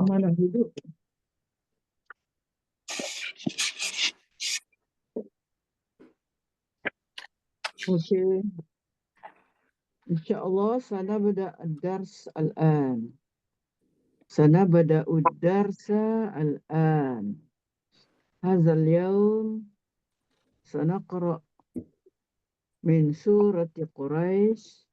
Mana duduk? Okey. InsyaAllah sanabda ad-dars al-an. سنبدأ الدرس الآن. هذا اليوم سنقرأ من سورة قريش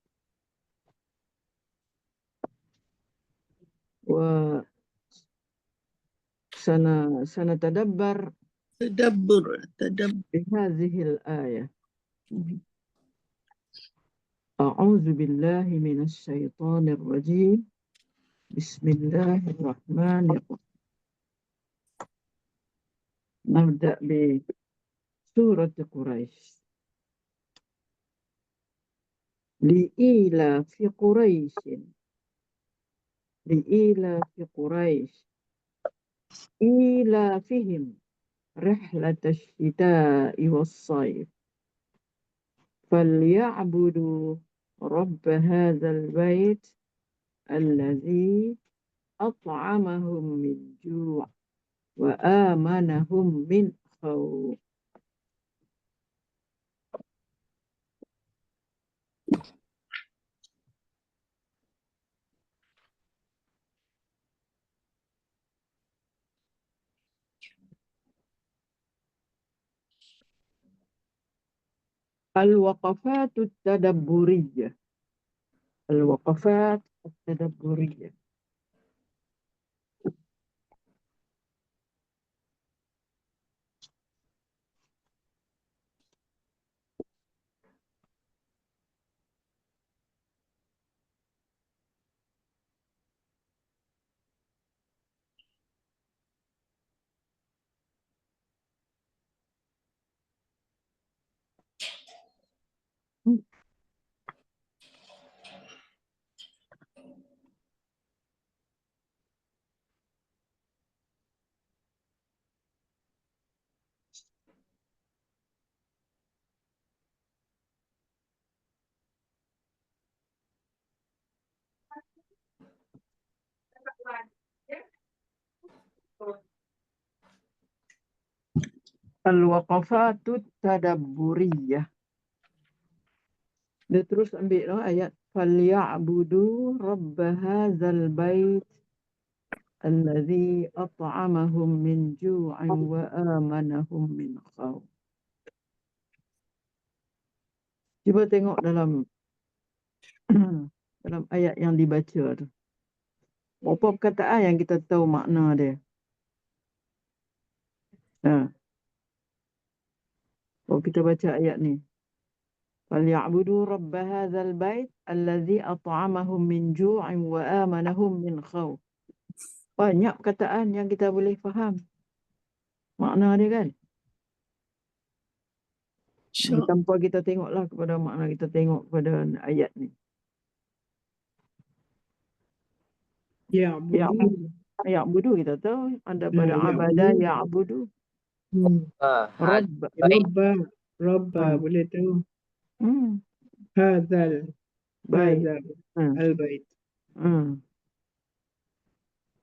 وسنتدبر بهذه الآية. أعوذ بالله من الشيطان الرجيم. بسم الله الرحمن الرحيم. نبدأ بسورة قريش. لإيلاف قريش لإيلاف قريش إيلافهم رحلة الشتاء والصيف فليعبدوا رب هذا البيت الذي أطعمهم من جوع وآمنهم من خوف. الوقفات التدبرية. الوقفات التدبرية. الوقفات التدبرية. Dia terus ambil ayat فَلْيَعْبُدُوا رَبَّ هَذَا الْبَيْتِ الَّذِي أَطْعَمَهُم مِّن جُوعٍ وَآمَنَهُم مِّنْ خَوْفٍ. Cuba tengok dalam dalam ayat yang dibaca tu. Berapa perkataan yang kita tahu makna dia? Kalau kita baca ayat ni. فَلْيَعْبُدُوا رَبَّ هَذَا الْبَيْتِ الَّذِي أَطْعَمَهُم مِّن جُوعٍ وَآمَنَهُم مِّنْ خَوْفٍ. Banyak perkataan yang kita boleh faham makna dia kan. Tanpa kita tengoklah kepada makna, kita tengok kepada ayat ni. Ya'budu kita tahu ada pada abadah ya'budu. Rabba boleh tahu. Hadzal al-bait.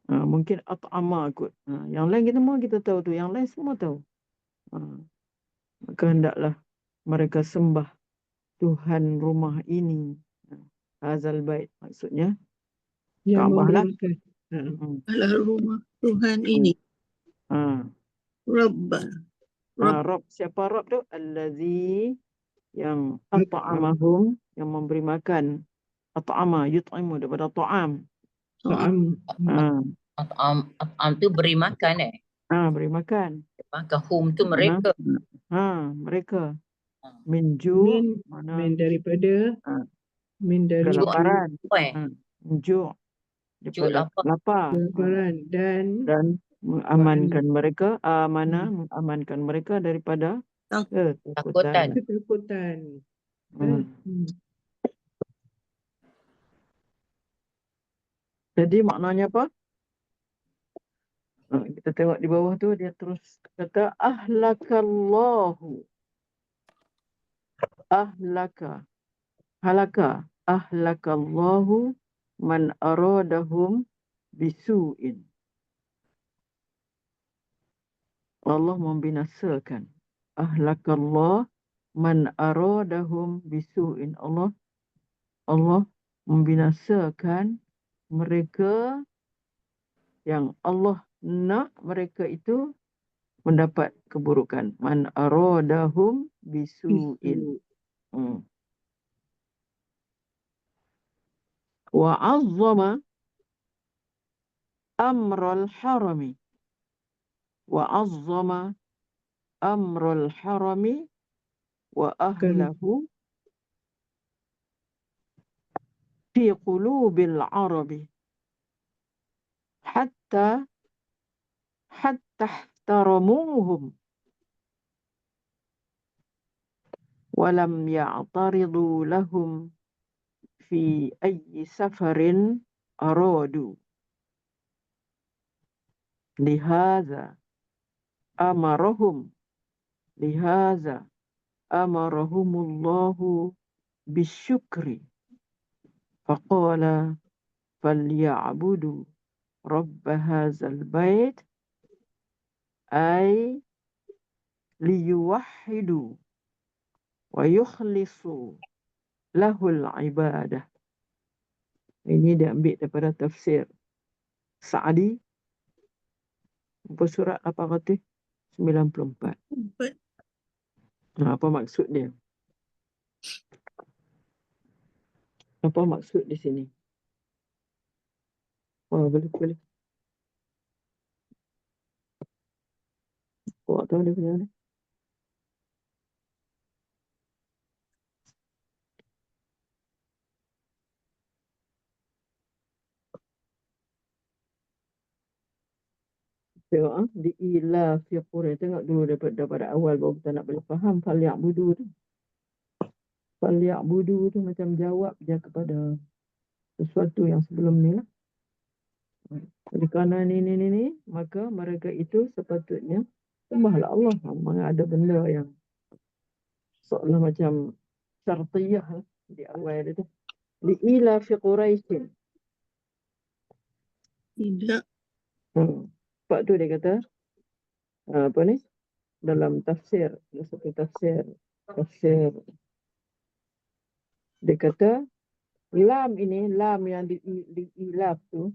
Mungkin at'ama kot. Yang lain kita semua kita tahu tu, yang lain semua tahu. Maka hendaklah mereka sembah Tuhan rumah ini. Hadzal bait maksudnya Yang Kaabah lah. Rumah Tuhan ini. Rabb, siapa Rabb tu? Allazi, yang at'amahum, yang memberi makan. At'ama, yut'imu, daripada ta'am. At'am tu beri makan Beri makan. Maka hum tu mereka. Mereka. Min ju', min daripada kelaparan. Ju' daripada lapar. Dan mengamankan mereka, mengamankan mereka daripada ketakutan. Jadi maknanya apa? Kita tengok di bawah tu, dia terus kata ahlakallahu. Ahlakallahu man aradahum bisu'in. Allah membinasakan. Ahlakallah man aradahum bisu'in. Allah membinasakan mereka yang Allah nak mereka itu mendapat keburukan. Man aradahum bisu'in. Wa azzama amral harami. Wa azzama amral harami wa ahlahu fi qulubil arabi hatta ihtaramuhum wa lam ya'taridu lahum fi ayyi safarin aradu. Lihaza amarahum amarahumullahu bisyukri faqala falyabudu rabb hadzal bait ay liyuwahhidu wa yukhlisu lahul ibadah. Ini dia ambil daripada tafsir Sa'di, surat 894. Apa maksud dia? Apa maksud di sini? Oh, boleh. Awak tahu dia punya mana? Tengok di ila fi Quraish. Tengok dulu daripada awal baru kita nak boleh faham falyabudu tu. Falyabudu tu macam jawab dia kepada sesuatu yang sebelum ni lah. Oleh kerana ni, maka mereka itu sepatutnya sembahlah Allah. Mana ada benda yang seolah macam syartiyah lah di awal dia tu. Di ila fi Quraish. Tidak. Sebab tu dia kata apa ni? Dalam tafsir, satu tafsir dia kata lam ini, lam yang di ilaf tu,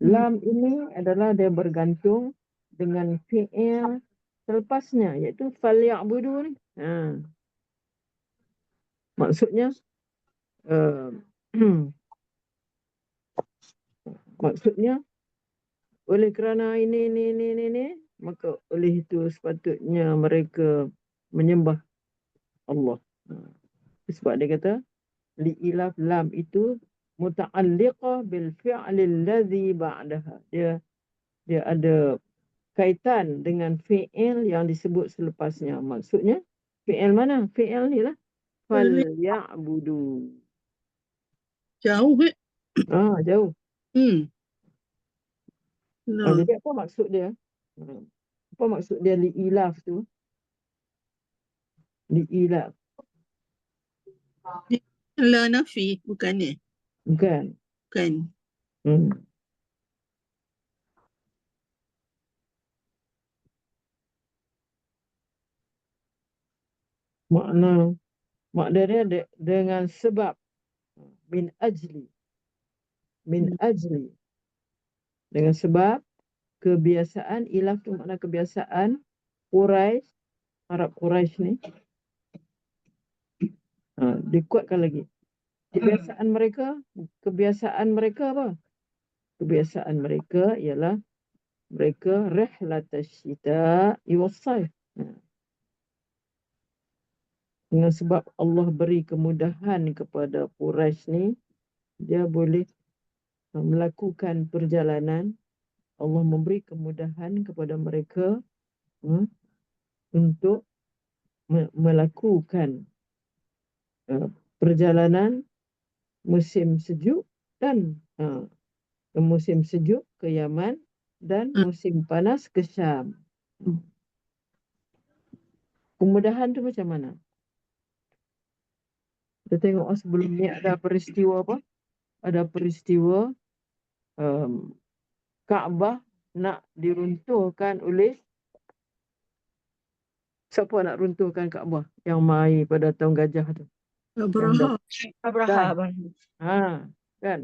lam ini adalah dia bergantung dengan fi'il selepasnya, iaitu falyabudu ni. Maksudnya maksudnya oleh kerana ini, maka oleh itu sepatutnya mereka menyembah Allah. Sebab dia kata li'ilaf lam itu muta'alliqah bil fi'lil ladzi ba'daha. Dia ada kaitan dengan fi'il yang disebut selepasnya. Maksudnya fi'il mana? Fi'il ni lah. Falyabudu. Jauh Jauh. No. Jadi apa maksud dia? Apa maksud dia li'ilaf tu? Li'ilaf. La nafi, bukan ni? Bukan. Makna dia dengan sebab, min ajli, dengan sebab kebiasaan. Ilaf tu makna kebiasaan Quraisy, Arab Quraisy ni. Dikuatkan lagi. Kebiasaan mereka apa? Kebiasaan mereka ialah mereka rihlatash syita'i was-sayf. Dengan sebab Allah beri kemudahan kepada Quraisy ni, dia boleh melakukan perjalanan. Allah memberi kemudahan kepada mereka untuk melakukan perjalanan musim sejuk dan musim sejuk ke Yaman dan musim panas ke Syam. Kemudahan tu macam mana? Kita tengok sebelum ni ada peristiwa apa? Ada peristiwa Kaabah nak diruntuhkan oleh Siapa nak runtuhkan Kaabah yang mai pada tahun gajah tu? Yang dah Abraha. kan? Kan?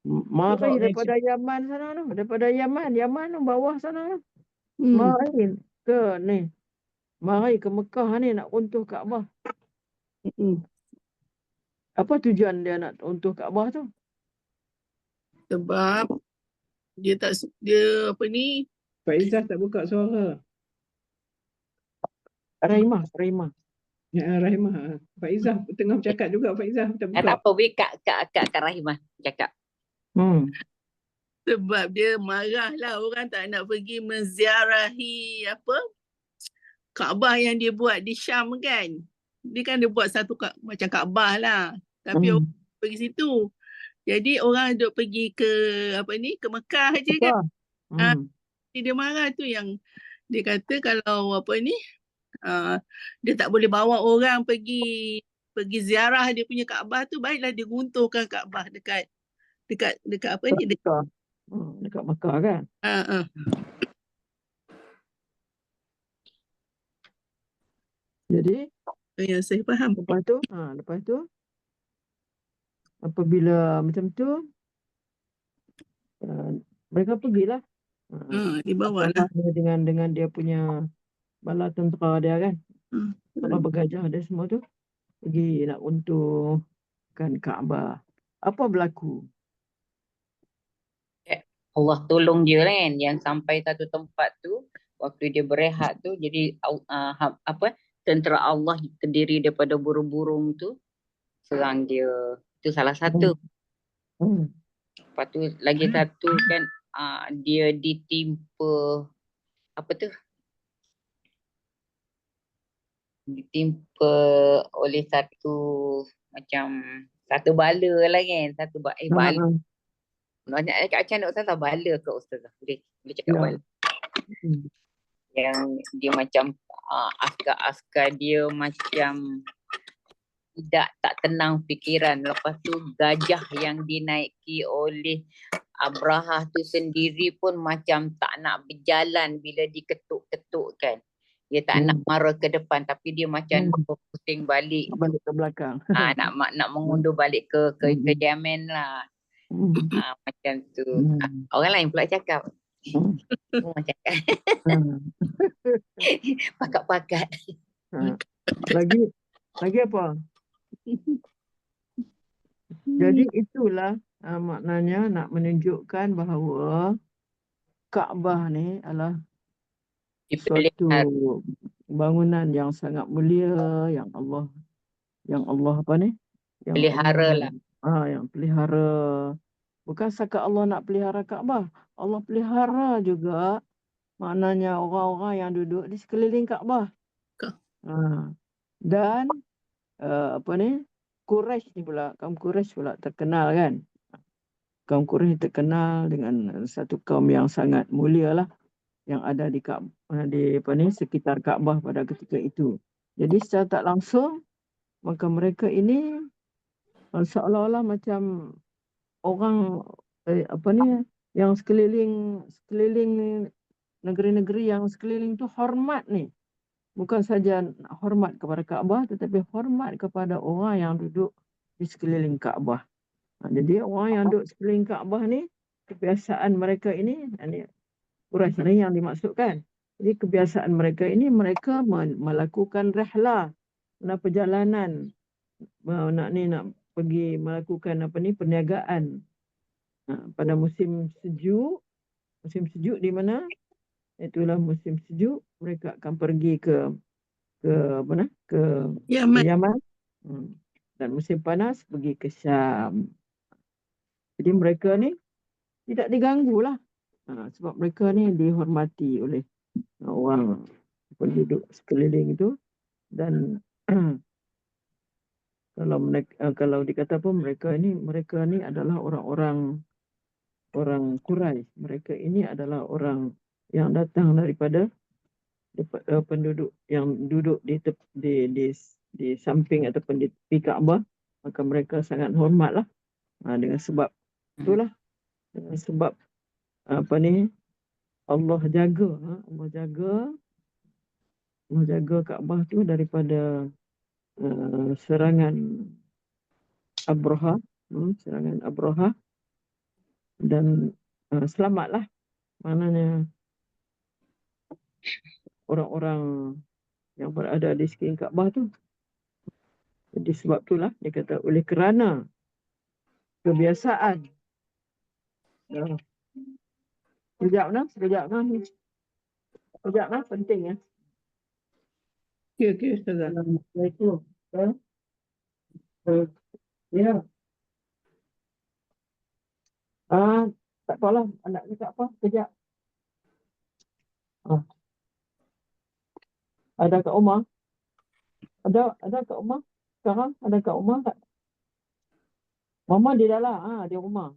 Mari daripada Yaman sana tu. Daripada Yaman tu bawah sana tu. Mari ke ni. Mari ke Mekah ni nak runtuh Kaabah. Apa tujuan dia nak runtuh Kaabah tu? Sebab dia apa ni? Faizah tak buka suara. Rahimah. Ya, Rahimah. Faizah tengah bercakap juga, Faizah tak Tak buka. apa, weh Kak Rahimah cakap. Sebab dia marah lah orang tak nak pergi menziarahi apa? Kaabah yang dia buat di Syam kan. Dia kan dia buat satu macam Kaabah lah. Tapi orang pergi situ. Jadi orang duk pergi ke apa ni? Ke Mekah je kan. Dia marah tu yang dia kata kalau apa ni? Dia tak boleh bawa orang pergi ziarah dia punya Kaabah tu, baiklah dia runtuhkan Kaabah dekat apa ni? Dekat Mekah kan? Jadi yang saya faham. Lepas tu apabila macam tu mereka pergilah. Dibawa lah. Dengan dia punya bala tentera dia kan. Bala bergajah dia semua tu pergi nak runtuhkan Kaabah. Apa berlaku? Allah tolong dia kan, yang sampai satu tempat tu waktu dia berehat tu, jadi tentera Allah terdiri daripada burung-burung tu serang dia. Itu salah satu. Lepas tu lagi satu kan, dia ditimpa apa tu? Ditimpa oleh satu bala lah kan, bala. Nak cakap macam mana Ustazah? Bala ke Ustazah? Boleh cakap bala. Yang dia macam askar-askar dia macam tak tenang fikiran. Lepas tu gajah yang dinaiki oleh Abraha tu sendiri pun macam tak nak berjalan bila diketuk-ketuk kan. Dia tak nak marah ke depan, tapi dia macam pusing balik. Balik ke belakang. Nak mengundur balik ke Yemen lah. Macam tu. Orang lain pula cakap. Pakat-pakat. Lagi apa? Jadi itulah maknanya nak menunjukkan bahawa Kaabah ni adalah suatu bangunan yang sangat mulia, yang Allah apa ni? Yang pelihara lah. Yang pelihara. Bukan sahaja Allah nak pelihara Kaabah, Allah pelihara juga maknanya orang-orang yang duduk di sekeliling Kaabah. Dan apa ni? Quraisy ni pula, kaum Quraisy pula terkenal kan. Kaum Quraisy terkenal dengan satu kaum yang sangat mulia lah, yang ada di sekitar Kaabah pada ketika itu. Jadi secara tak langsung maka mereka ini seolah-olah macam orang yang sekeliling negeri-negeri yang sekeliling tu hormat ni. Bukan saja hormat kepada Kaabah, tetapi hormat kepada orang yang duduk di sekeliling Kaabah. Jadi orang yang duduk sekeliling Kaabah ni, kebiasaan mereka ini Quraisy ni yang dimaksudkan. Jadi kebiasaan mereka ini, mereka melakukan rihlah, perjalanan, nak pergi melakukan perniagaan pada musim sejuk di mana itulah musim sejuk, mereka akan pergi ke Yaman. Dan musim panas pergi ke Syam. Jadi mereka ni tidak diganggu lah. Sebab mereka ni dihormati oleh orang penduduk sekeliling itu. Dan kalau dikata pun mereka ni adalah orang Quraisy. Mereka ini adalah orang yang datang daripada penduduk yang duduk di samping ataupun di tepi Kaabah, maka mereka sangat hormatlah. Dengan sebab itulah, dengan sebab Allah jaga menjaga Kaabah tu daripada serangan Abraha, dan selamatlah, maknanya orang-orang yang berada di sekeliling Kaabah tu. Jadi sebab itulah dia kata oleh kerana kebiasaan. Sekejap nah, penting ya. Okey, Ustazah. Assalamualaikum. Ya. Tak apalah, anak ni tak apa, sekejap. Ada kat rumah? Ada kat rumah? Sekarang ada kat rumah tak? Mama di dalam, di rumah.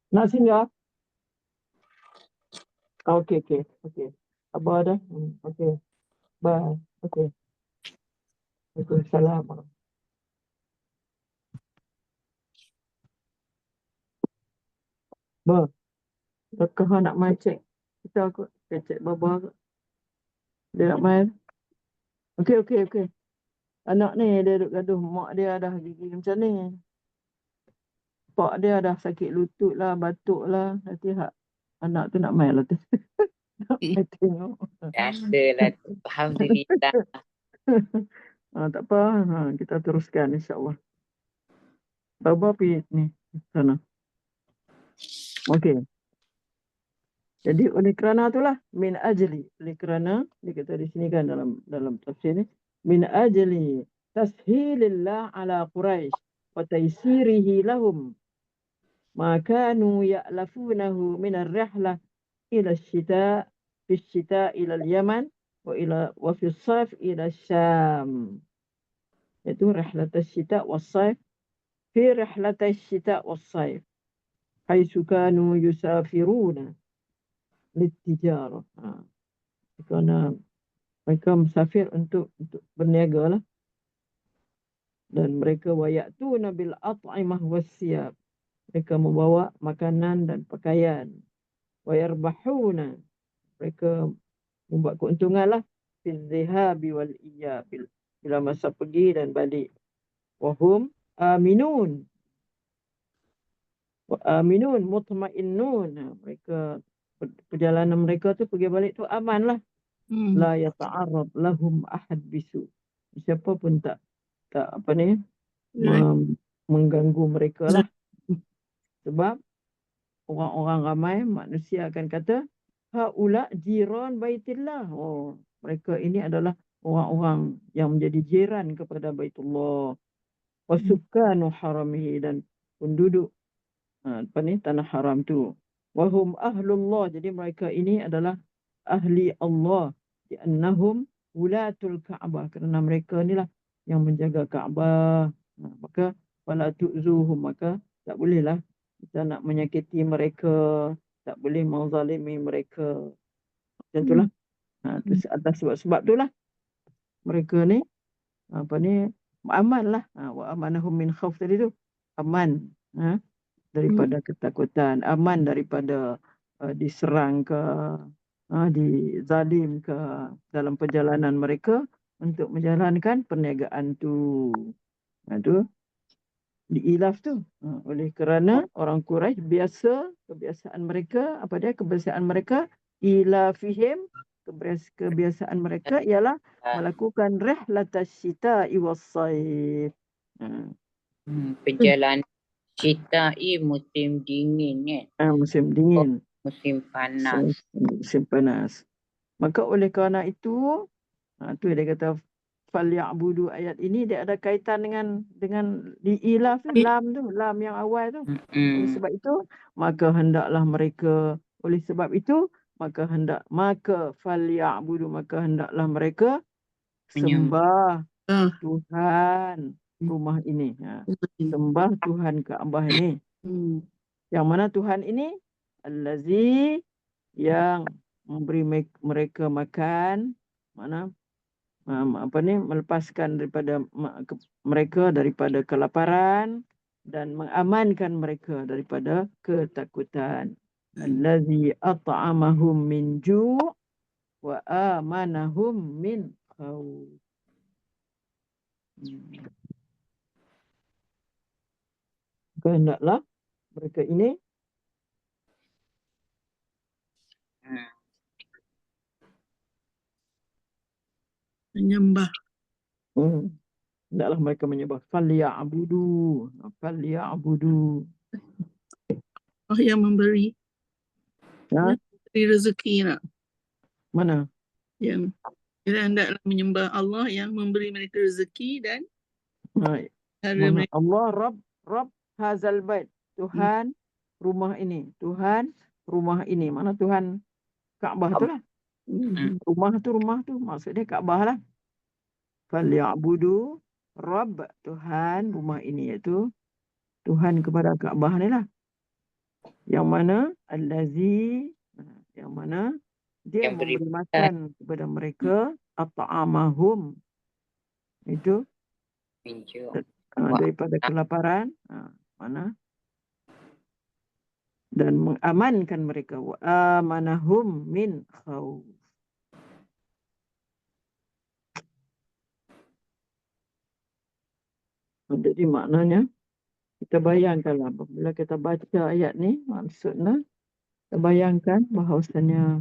Nak singgah? Okey. Abah ada? Okey. Bye. Okey. Waalaikumsalam. Bah, adakah nak main cek kita kot? Cek Baba kot. Dia nak main? Okey. Anak ni dia duduk gaduh, mak dia dah gigi macam ni. Pak dia dah sakit lutut lah, batuk lah. Nanti anak tu nak main lah tu. Nak main tengok. Biasalah tu. Alhamdulillah. Tak apa, kita teruskan insyaAllah. Baba pergi ni, sana. Okey. Jadi oleh kerana itulah min ajli, oleh kerana dia kata di sini kan dalam tafsir ni, min ajli tashilillah ala Quraisy wa taysirihi lahum ma kanu ya'lafunahu min ar-rihlah ila asy-syita' fi asy-syita' ila al-Yaman wa fi as-sayf ila Syam. Itu rihlat asy-syita' was-sayf fi rihlat asy-syita' was-sayf haitsu kanu yusafiruna litijarah. Kerana mereka musafir untuk berniaga lah. Dan mereka wayatuna bil at'imah wassiyab. Mereka membawa makanan dan pakaian. Wayarbahuna. Mereka membuat keuntungan lah. Fil zihabi wal iyabil. Bila masa pergi dan balik. Wahum aminun. Wa aminun mutmainnun. Mereka perjalanan mereka tu pergi balik tu aman lah. La yata'arrad lahum ahad bisu. Siapa pun tak mengganggu mereka lah. Sebab orang-orang ramai manusia akan kata haula jiran baitillah. Mereka ini adalah orang-orang yang menjadi jiran kepada Baitullah. Wasukanu haramihi, dan penduduk tanah haram tu. Wahum ahlullah, jadi mereka ini adalah ahli Allah. Li'annahum wulatul Ka'bah, kerana mereka inilah yang menjaga Ka'bah. Maka wala tu'zuhum, maka tak bolehlah kita nak menyakiti mereka, tak boleh menzalimi mereka. Macam itulah. Atas sebab-sebab itulah mereka ni aman lah. Wa amanahum min khauf tadi tu. Aman daripada ketakutan, aman daripada diserang ke, dizalim ke dalam perjalanan mereka untuk menjalankan perniagaan tu. Itu diilaf tu. Oleh kerana orang Quraisy kebiasaan mereka ilafihim, kebiasaan mereka ialah melakukan rihlatas syita'i was-sayf. Perjalanan syita'i musim dingin kan. Musim dingin. Musim panas. Musim panas. Maka oleh kerana itu, tu dia kata falyabudu, ayat ini dia ada kaitan dengan diilaf tu, lam yang awal tu. Oleh sebab itu maka hendaklah mereka hendaklah mereka sembah Tuhan rumah ini. Sembah Tuhan Kaabah ini. Yang mana Tuhan ini allazi, yang memberi mereka makan, mana melepaskan daripada mereka daripada kelaparan, dan mengamankan mereka daripada ketakutan. Allazi at'amahum min ju' wa amanahum min khawf. Kehendaklah mereka ini Menyembah. hendaklah mereka menyembah. Falya'budu. Allah yang memberi. Ha? Memberi rezeki nak. Mana? Yang kita hendaklah menyembah Allah yang memberi mereka rezeki dan Ha, cara Maha mereka. Allah Rabb hazal bait. Tuhan rumah ini. Tuhan rumah ini. Mana Tuhan Kaabah tu lah. Rumah tu maksudnya Kaabah lah. Falya'budu Rabb, Tuhan rumah ini, iaitu Tuhan kepada Kaabah ni lah. Yang mana allazi, yang mana dia Yang beri memberi makan kepada mereka at'amahum, itu minju. daripada kelaparan, mana, dan mengamankan mereka, wa amanahum min khawf. Jadi maknanya kita bayangkanlah bila kita baca ayat ni, maksudnya kita bayangkan bahawasanya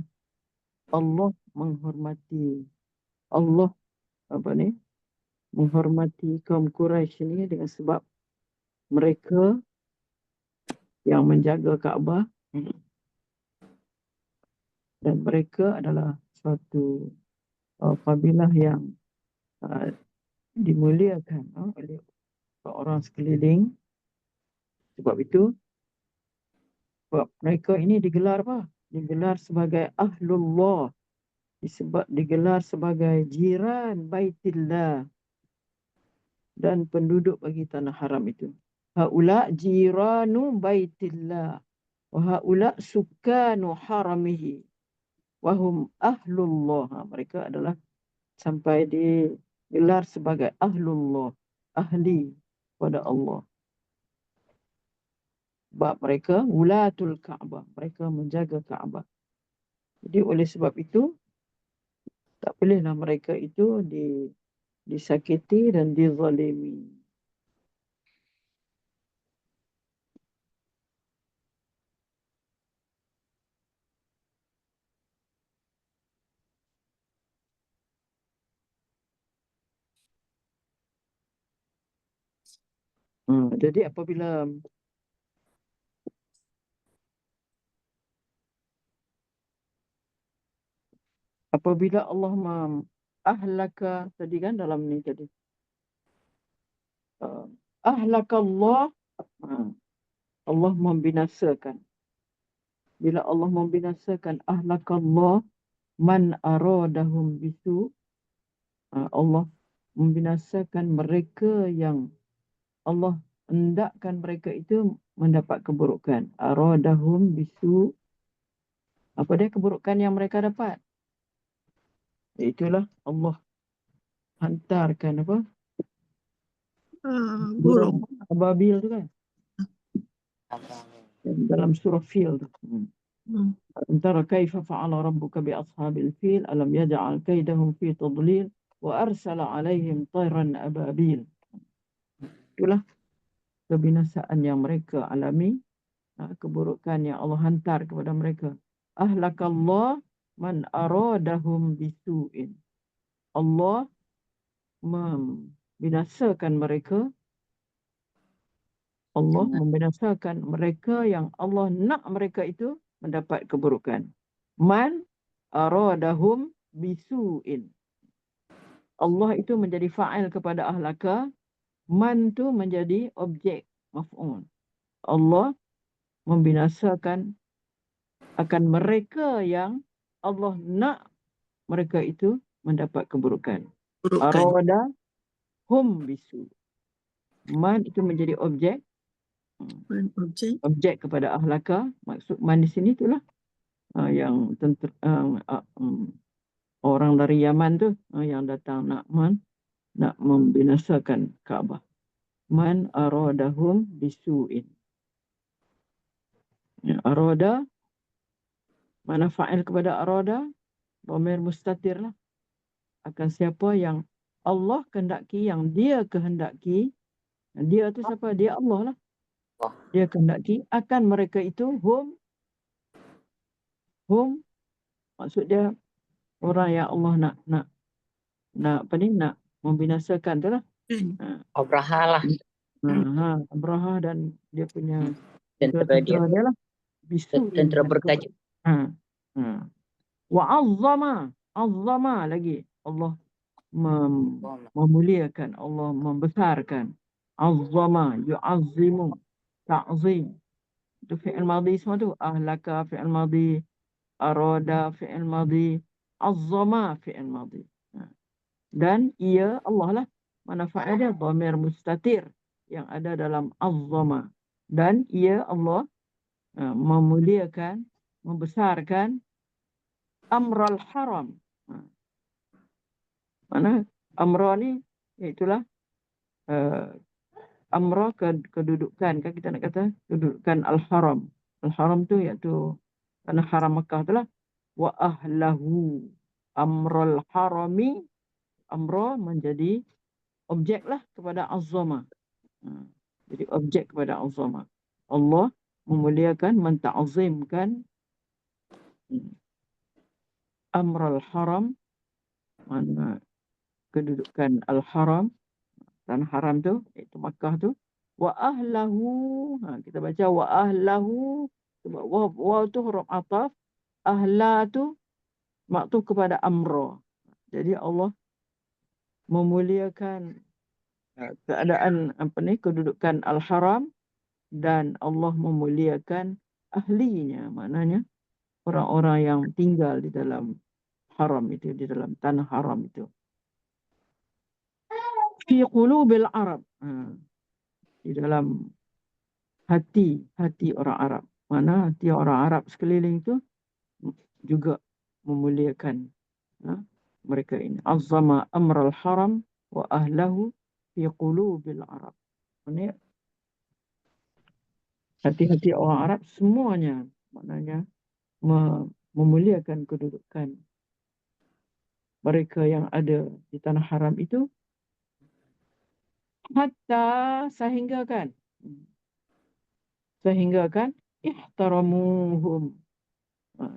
Allah menghormati, Allah menghormati kaum Quraisy ini dengan sebab mereka yang menjaga Kaabah dan mereka adalah suatu kabilah yang dimuliakan oleh orang sekeliling. Sebab itu sebab mereka ini digelar apa? Digelar sebagai Ahlullah, digelar sebagai jiran Baitillah dan penduduk bagi tanah haram itu. Haula jiranu Baitillah wa haula sukanu haramihi wa hum ahlullah. Mereka adalah sampai digelar sebagai Ahlullah, ahli pada Allah. Sebab mereka wulatul Kaabah, mereka menjaga Kaabah. Jadi oleh sebab itu tak bolehlah mereka itu disakiti dan dizalimi. Jadi apabila Allah ahlaka tadi kan dalam ni tadi, ahlakallah, Allah membinasakan. Bila Allah membinasakan, ahlakallah man aradahum bisu, Allah membinasakan mereka yang Allah hendakkan mereka itu mendapat keburukan. Aradahum bisu, apa dia keburukan yang mereka dapat? Itulah Allah hantarkan apa? Burung. Ababil tu kan? Dalam surah Fil tu. Antara kaifa fa'ala rabbuka bi ashabil fil alam yaj'al kaidahum fi tadlil wa arsala alaihim tayran ababil. Itulah kebinasaan yang mereka alami, keburukan yang Allah hantar kepada mereka. Ahlakallah man aradahum bisu'in. Allah membinasakan mereka. Allah membinasakan mereka yang Allah nak mereka itu mendapat keburukan. Man aradahum bisu'in. Allah itu menjadi fa'il kepada ahlaka. Man tu menjadi objek maf'ul. Allah membinasakan akan mereka yang Allah nak mereka itu mendapat keburukan. Arada hum bisu. Man itu menjadi objek. Objek kepada ahlaka. Maksud man di sini itulah yang orang dari Yaman tu yang datang nak membinasakan Kaabah. man aradahum bisu'in. Ya, arada, mana fa'il kepada arada, dhamir mustatir lah. Akan siapa yang Allah kehendaki, yang dia kehendaki. Dia tu siapa? Dia Allah lah. Allah. Dia kehendaki akan mereka itu hum, maksud dia orang yang Allah nak membinasakan tu lah. Abraha lah. Abraha dan dia punya Tentera dia. dia lah. Bisu Tentera bergajah. Wa azzama lagi. Allah memuliakan, Allah membesarkan. Azzama, yu'azzimu, ta'zim. Itu fi'il madhi semua tu. Ahlaka fi'il madhi, arada fi'il madhi, azzama fi'il madhi. Dan ia Allah lah. Mana fa'il dia? Dhamir mustatir yang ada dalam azzama. Dan ia Allah memuliakan, membesarkan amral haram. Mana amra ni iaitulah amra kedudukan, kan kita nak kata kedudukan al-haram. Al-haram tu iaitu tanah haram Makkah tu lah. Wa ahlahu amral harami, amra menjadi objek lah kepada azama. Jadi objek kepada azama. Allah memuliakan, menta'azimkan amral haram, mana kedudukan al-haram, tanah haram tu, iaitu Makkah tu. Wa ahlahu, kita baca wa ahlahu, wa tu huruf ataf, ahla tu maktuf kepada amra. Jadi Allah memuliakan keadaan kedudukan al-haram, dan Allah memuliakan ahlinya, maknanya orang-orang yang tinggal di dalam haram itu, di dalam tanah haram itu. Fi qulubil Arab, di dalam hati orang Arab. Mana hati orang Arab sekeliling itu juga memuliakan mereka ini. Azzama amral haram wa ahlahu fi qulubil Arab. Ini hati-hati orang Arab semuanya, maknanya memuliakan kedudukan mereka yang ada di tanah haram itu. Hatta sehinggakan ihtaramuhum,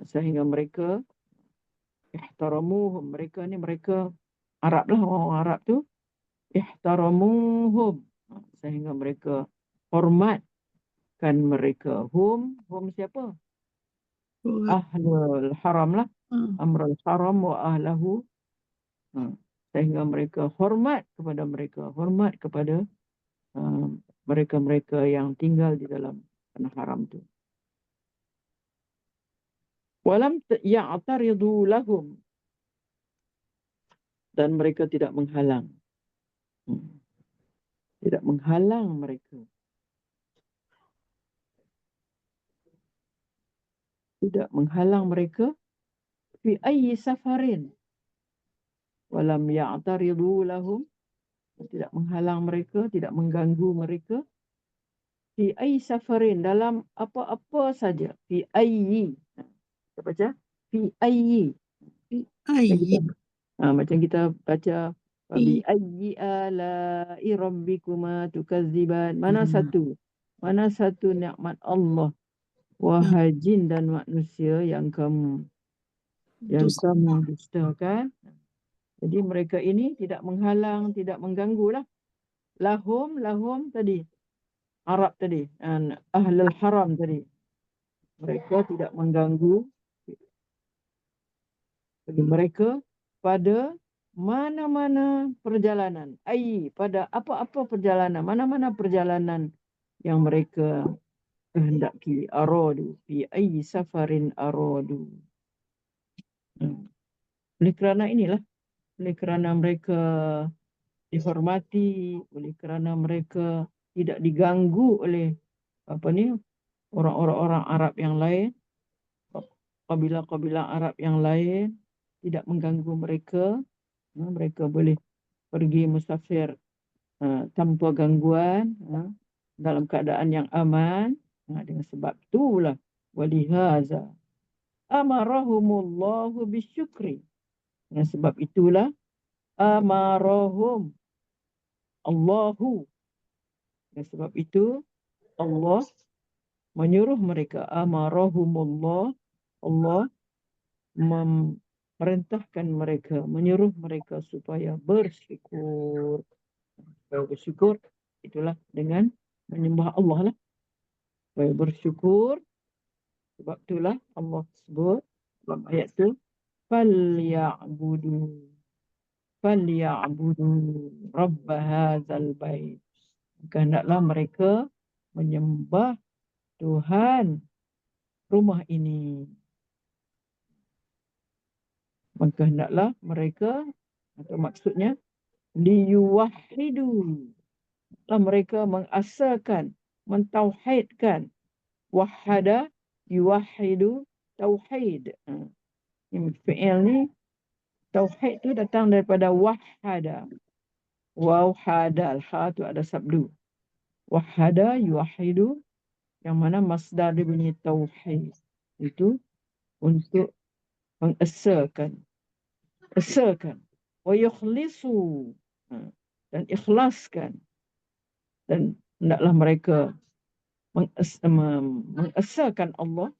sehingga mereka ihtaramuhum, mereka ni mereka Arab lah, orang Arab tu. Ihtaramuhum, sehingga mereka hormatkan mereka. Hum siapa? Ahlul haram lah. Amrul haram wa ahlahu. Sehingga mereka hormat kepada mereka, hormat kepada mereka-mereka yang tinggal di dalam tanah haram tu. Walam ya'taridu lahum, dan mereka tidak menghalang. Tidak menghalang mereka. Tidak menghalang mereka. Fi ayyi safarin. Walam ya'taridu lahum, tidak menghalang mereka, tidak mengganggu mereka. Fi ayyi safarin, dalam apa-apa saja. Fi ayyi. Kita baca fi ayyi. Macam kita baca bi ayyi ala'i rabbikuma tukadziban. Mana satu nikmat Allah, wahai jin dan manusia, yang kamu dustakan. Jadi mereka ini tidak menghalang, tidak mengganggu lah. Lahum tadi, Arab tadi, dan ahlul haram tadi. Mereka tidak mengganggu bagi mereka pada mana-mana perjalanan. Pada apa-apa perjalanan, mana-mana perjalanan yang mereka kehendaki. Aradu, fi ayyi safarin aradu. Oleh kerana inilah, oleh kerana mereka dihormati, oleh kerana mereka tidak diganggu oleh orang-orang Arab yang lain, kabilah-kabilah Arab yang lain tidak mengganggu mereka. Mereka boleh pergi musafir tanpa gangguan, dalam keadaan yang aman. Dengan sebab itulah walihaza amarahumullahu bisyukri. Dengan sebab itulah amarahum Allahu. Dengan sebab itu Allah menyuruh mereka, amarahumullah, Allah memerintahkan mereka, menyuruh mereka supaya bersyukur. Supaya bersyukur itulah dengan menyembah Allah lah. Supaya bersyukur, sebab itulah Allah sebut dalam ayat tu, falyabudu rabb hadzal bait. Maka hendaklah mereka menyembah Tuhan rumah ini. Maka hendaklah mereka, atau maksudnya liyuwahhidu, mereka mengasakan, mentauhidkan. Wahada yuwahhidu tauhid. Ini fi'il ni, tauhid tu datang daripada wahada. Wahada, al-ha tu ada sabdu. Wahada yuwahhidu, yang mana masdar dia bunyi tauhid. Itu untuk mengesakan. Wa yukhlisu, dan ikhlaskan. Dan hendaklah mereka mengesakan Allah,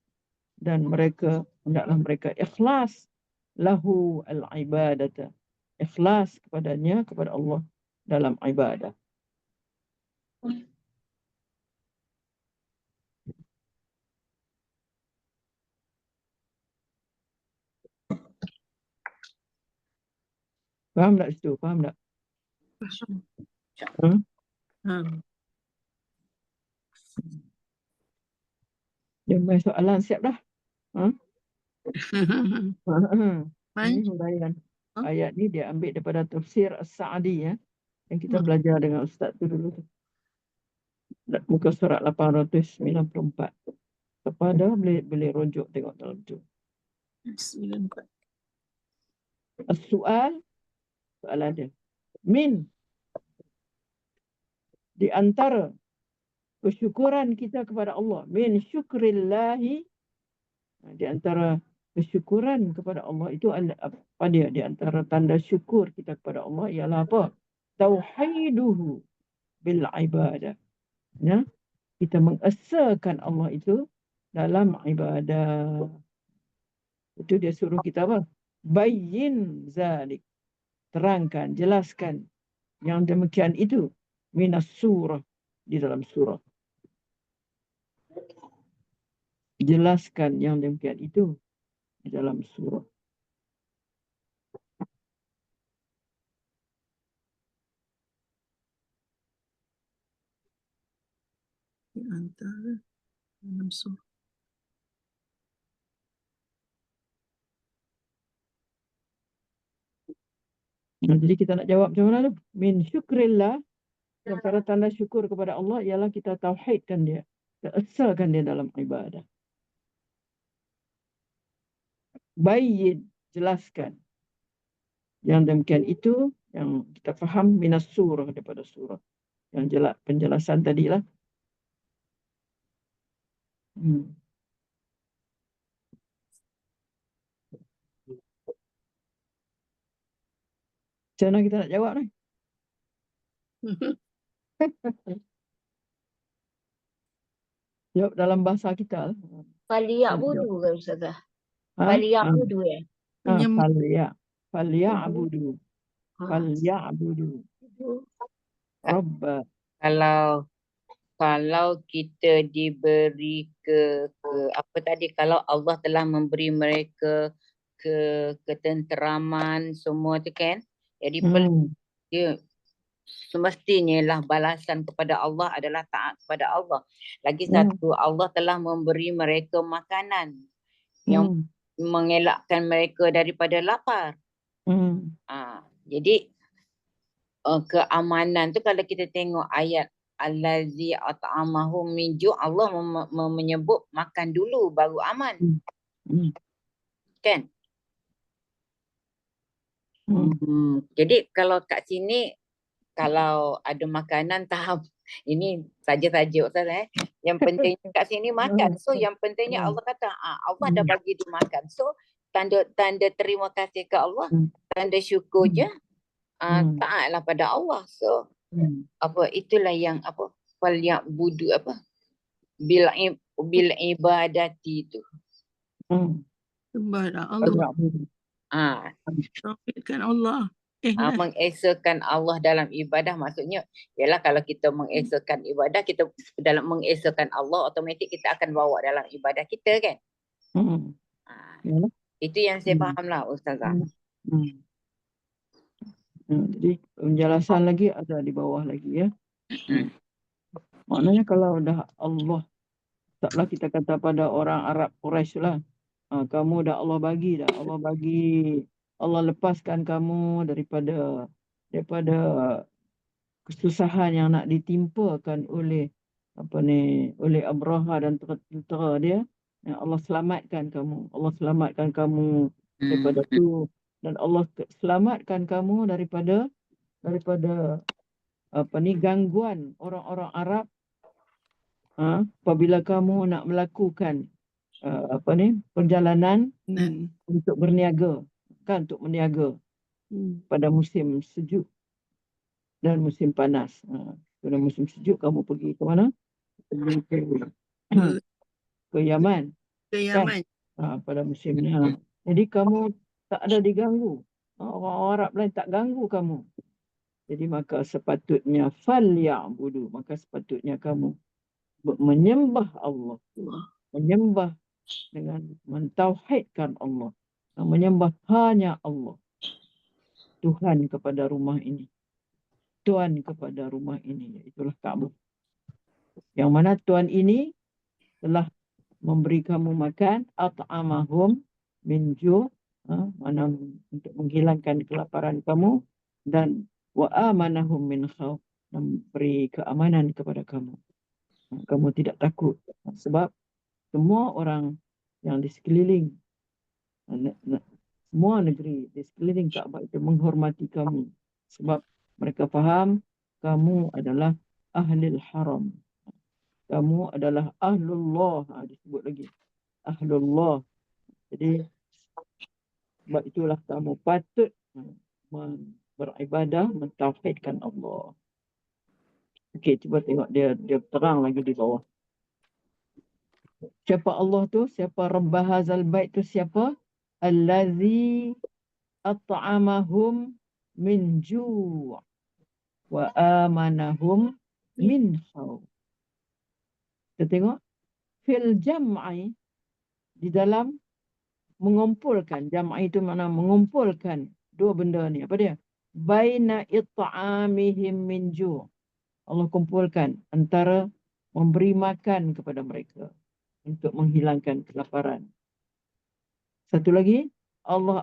dan hendaklah mereka ikhlas lahu al-ibadata, ikhlas kepadanya, kepada Allah dalam ibadah. Faham tak situ? Faham tak? Dia main soalan siap dah. Ini huraian. Ayat ni dia ambil daripada tafsir As-Sa'di, yang kita belajar dengan ustaz tu dulu tu. Muka surat 894. Kepada boleh rujuk tengok dalam tu. 94. Soalan dia. Min, di antara kesyukuran kita kepada Allah. Min syukrillahi, di antara kesyukuran kepada Allah itu apa dia? Di antara tanda syukur kita kepada Allah ialah apa? Tauhiduhu bil ibadah. Ya, kita mengesakan Allah itu dalam ibadah. Itu dia suruh kita apa? Bayyin zalik. Terangkan, jelaskan yang demikian itu minas surah, di dalam surah. Jelaskan yang demikian itu di dalam surah. Di antara dalam surah. Jadi kita nak jawab macam mana tu? Min syukrillah, antara tanda syukur kepada Allah ialah kita tauhidkan dia, kita esakan dia dalam ibadah. Bayyin, jelaskan. Yang demikian itu yang kita faham minas surah, daripada surah. Yang penjelasan tadilah. Macam mana kita nak jawab ni? Jawab dalam bahasa kita lah. Falyabudu ke Ustazah? Falyabudu ya? Falyabudu. Falyabudu. Rabba. Kalau kita diberi apa tadi, kalau Allah telah memberi mereka ketenteraman semua tu kan, jadi dia semestinya lah balasan kepada Allah adalah taat kepada Allah. Lagi satu, Allah telah memberi mereka makanan yang mengelakkan mereka daripada lapar. Jadi keamanan tu, kalau kita tengok ayat allazi at'amahum min ju', Allah menyebut makan dulu baru aman. Kan? Jadi kalau kat sini, kalau ada makanan tahap ini saja-saja Ustaz. Yang penting kat sini makan. So yang pentingnya Allah kata Allah dah bagi dia makan. So tanda terima kasih ke Allah, tanda syukur je, taatlah pada Allah. So itulah yang fal ya'budu bil ibadati itu. Sembahlah Allah. Tauhidkan Allah. Mengesakan Allah dalam ibadah, maksudnya ialah kalau kita mengesakan ibadah, kita dalam mengesakan Allah, otomatik kita akan bawa dalam ibadah kita kan. Itu yang saya faham lah Ustazah. Jadi penjelasan lagi ada di bawah lagi ya. Maknanya kalau dah Allah, taklah kita kata pada orang Arab Quraisy lah, kamu dah Allah bagi dah, Allah lepaskan kamu daripada kesusahan yang nak ditimpakan oleh oleh Abraha dan tentera dia. Allah selamatkan kamu daripada tu, dan Allah selamatkan kamu daripada gangguan orang-orang Arab apabila kamu nak melakukan perjalanan untuk berniaga, untuk meniaga pada musim sejuk dan musim panas. Pada musim sejuk kamu pergi ke mana? Pergi ke Yaman. Ke Yaman. Pada musimnya. Jadi kamu tak ada diganggu. Orang Arab lain tak ganggu kamu. Jadi maka sepatutnya maka sepatutnya kamu menyembah Allah. Menyembah dengan mentauhidkan Allah. Menyembah hanya Allah. Tuhan kepada rumah ini. Tuhan kepada rumah ini. Itulah Ka'bah. Yang mana Tuhan ini telah memberi kamu makan. At'amahum min ju'. Mana untuk menghilangkan kelaparan kamu. Dan wa amanahum min khawf. Dan beri keamanan kepada kamu. Kamu tidak takut. Sebab semua orang yang di sekeliling, semua negeri di sekeliling Kaabah itu menghormati kamu. Sebab mereka faham kamu adalah ahlul haram. Kamu adalah ahlullah. Disebut lagi. Ahlullah. Jadi sebab itulah kamu patut beribadah, mentauhidkan Allah. Okey, cuba tengok dia terang lagi di bawah. Siapa Allah tu? Siapa Rabb hadzal bait tu siapa? Allazi at'amahum min ju' wa amanahum min khawf. Kita tengok fil jam'i, di dalam mengumpulkan. Jam'i itu makna mengumpulkan dua benda ni. Apa dia? Baina it'amihim min ju'. Allah kumpulkan antara memberi makan kepada mereka untuk menghilangkan kelaparan. Satu lagi, Allah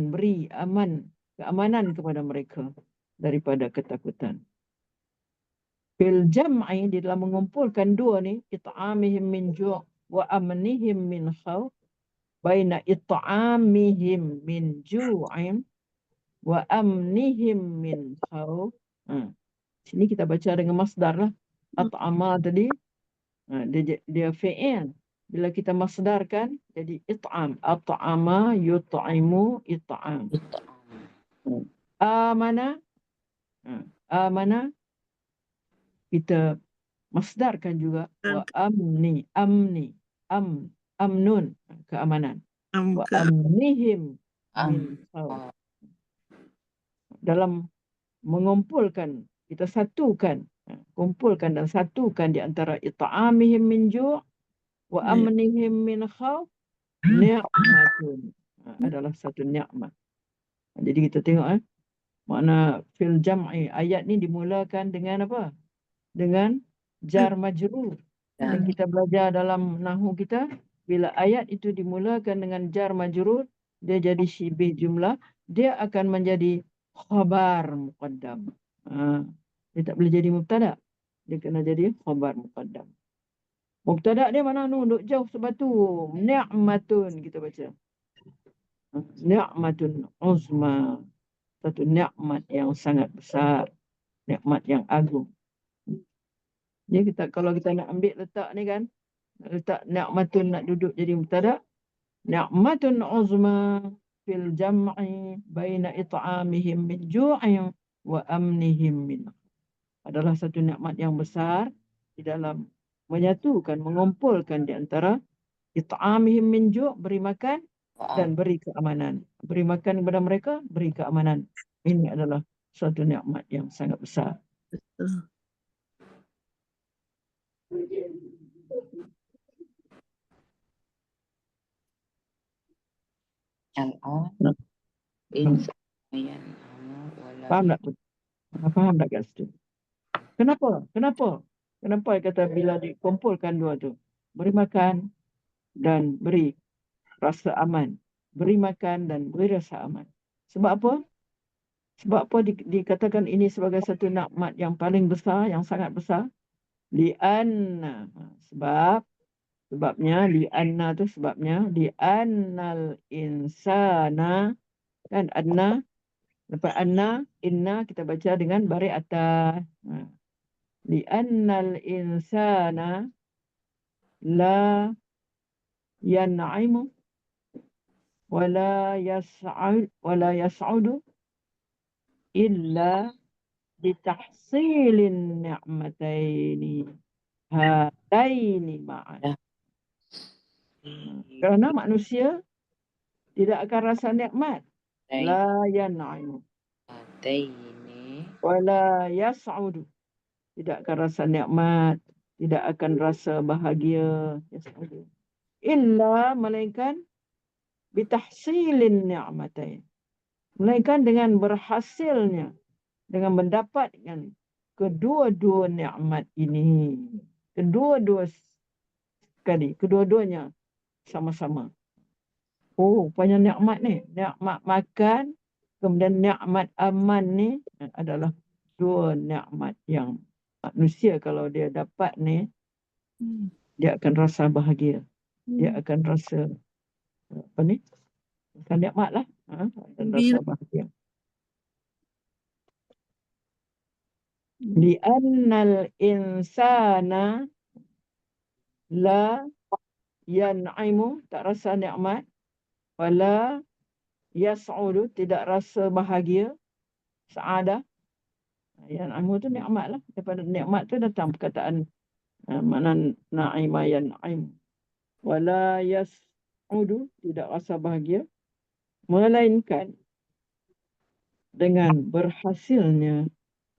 beri keamanan kepada mereka daripada ketakutan. Fil jam'i, di dalam mengumpulkan dua ni, it'amihim min ju' wa amnihim min khawf. Baina it'amihim min ju'in wa amnihim min khawf. Sini kita baca dengan masdar lah. At'ama tadi, dia fi'il. Bila kita masdarkan, jadi it'am. At'ama yut'imu it'am. Amana, kita masdarkan juga. Wa amnun, keamanan. Wa amnihim min khawf. Dalam mengumpulkan, kita satukan, kumpulkan dan satukan di antara it'amihim min ju' wa amnihim min khawf, ni'matun, adalah satu nikmat. Jadi kita tengok makna fil jam'i, ayat ni dimulakan dengan apa? Dengan jar majrur. Dan kita belajar dalam nahwu kita, bila ayat itu dimulakan dengan jar majrur, dia jadi syibih jumlah, dia akan menjadi khabar muqaddam. Dia tak boleh jadi mubtada. Dia kena jadi khabar muqaddam. Mubtada dia mana duduk jauh sebatu. Ni'matun kita baca. Ni'matun uzma. Satu nikmat yang sangat besar. nikmat yang agung. Jadi kalau kita nak ambil letak ni kan, letak nikmatun nak duduk jadi mubtada, nikmatun uzma fil jam'i baina it'amihim min ju'in wa amnihim min. Adalah satu nikmat yang besar di dalam menyatukan, mengumpulkan di antara it'amihim min ju', beri makan dan beri keamanan. Beri makan kepada mereka, beri keamanan. Ini adalah suatu nikmat yang sangat besar. Faham tak? Faham tak kat situ? Kenapa? Kenapa dia kata bila dikumpulkan dua tu? Beri makan dan beri rasa aman. Beri makan dan beri rasa aman. Sebab apa? Sebab apa dikatakan ini sebagai satu nikmat yang paling besar, yang sangat besar? Li'anna. Sebabnya, li'anna tu sebabnya, li'annal insana, kan anna, lepas anna, inna kita baca dengan baris atas. Li'annal insana la yan'imu wala yas'udu illa bitahsilin ni'mataini hataini ma'an. Kerana manusia tidak akan rasa nikmat, la yan'imu wala yas'udu, tidak akan rasa nikmat, tidak akan rasa bahagia, illa melainkan bitahsilin ni'matain, melainkan dengan berhasilnya, dengan mendapatkan kedua-dua nikmat ini, kedua-duanya sama-sama. Oh, banyak nikmat ni, nikmat makan, kemudian nikmat aman ni adalah dua nikmat yang manusia kalau dia dapat ni, dia akan rasa bahagia. Dia akan rasa akan nikmat lah. Akan rasa bahagia. Li'annal insana la yan'imu, tak rasa nikmat, wala yas'udu, tidak rasa bahagia, sa'adah. Yan'imu tu nikmat lah. Daripada nikmat tu datang perkataan makna na'ima yan'im. Wala yas'udu, tidak rasa bahagia, melainkan dengan berhasilnya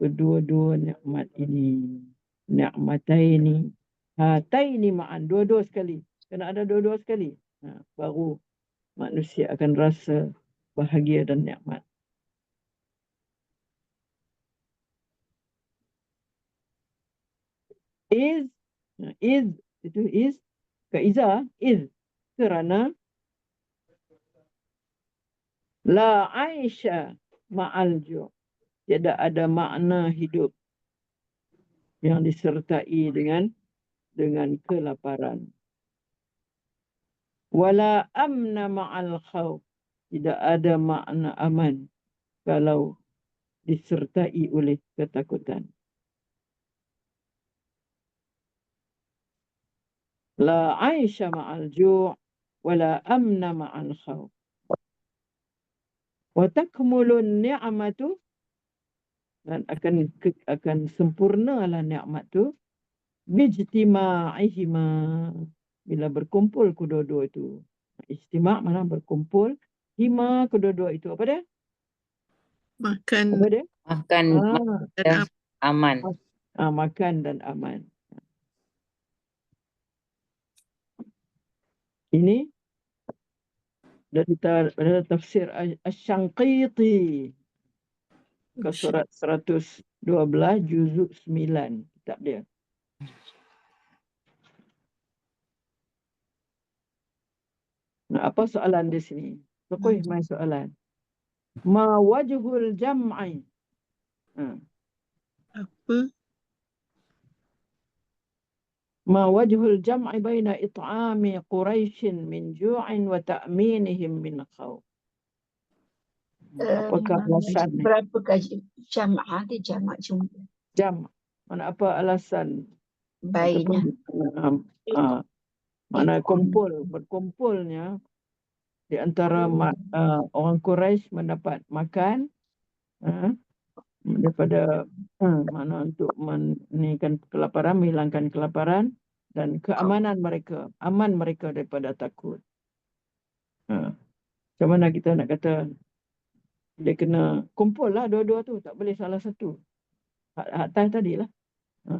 kedua-dua nikmat ini. Ni'mataini hataini ma'an, dua-dua sekali. Kena ada dua-dua sekali. Baru manusia akan rasa bahagia dan nikmat. Is itu is ke iza, is kerana la aisha ma'al ju', tidak ada makna hidup yang disertai dengan kelaparan. Wala amna ma'al khawf, tidak ada makna aman kalau disertai oleh ketakutan. La aisha ma'al ju' wala amna ma'al khawf. Wa takmulun ni'matu, dan akan sempurnalah nikmat tu bijtima'ihima, bila berkumpul kedua-dua itu. Ijtima' mana berkumpul, hima kedua-dua itu apa dia? Makan. Apa dia? Makan dan aman. Makan dan aman. Ini dari tafsir Asy-Syangqiti ke surat 112 juzuk 9 kitab dia. Nah, apa soalan di sini? Pokok mai soalan. Ma wajhul jam'i? Apa? Ma wajhul jam'i baina it'ami Quraisy min ju'in wa ta'minihim min khawf. Apakah alasan ni? Berapa gaji jamaah dia jamak jumlah Jam. Mana apa alasan? baiknya. Ataupun mana berkumpulnya di antara orang Quraisy mendapat makan daripada mana untuk meningkatkan kelaparan, menghilangkan kelaparan dan keamanan mereka, aman mereka daripada takut. Macam mana kita nak kata dia kena kumpul lah dua-dua tu, tak boleh salah satu. Atas tadi lah.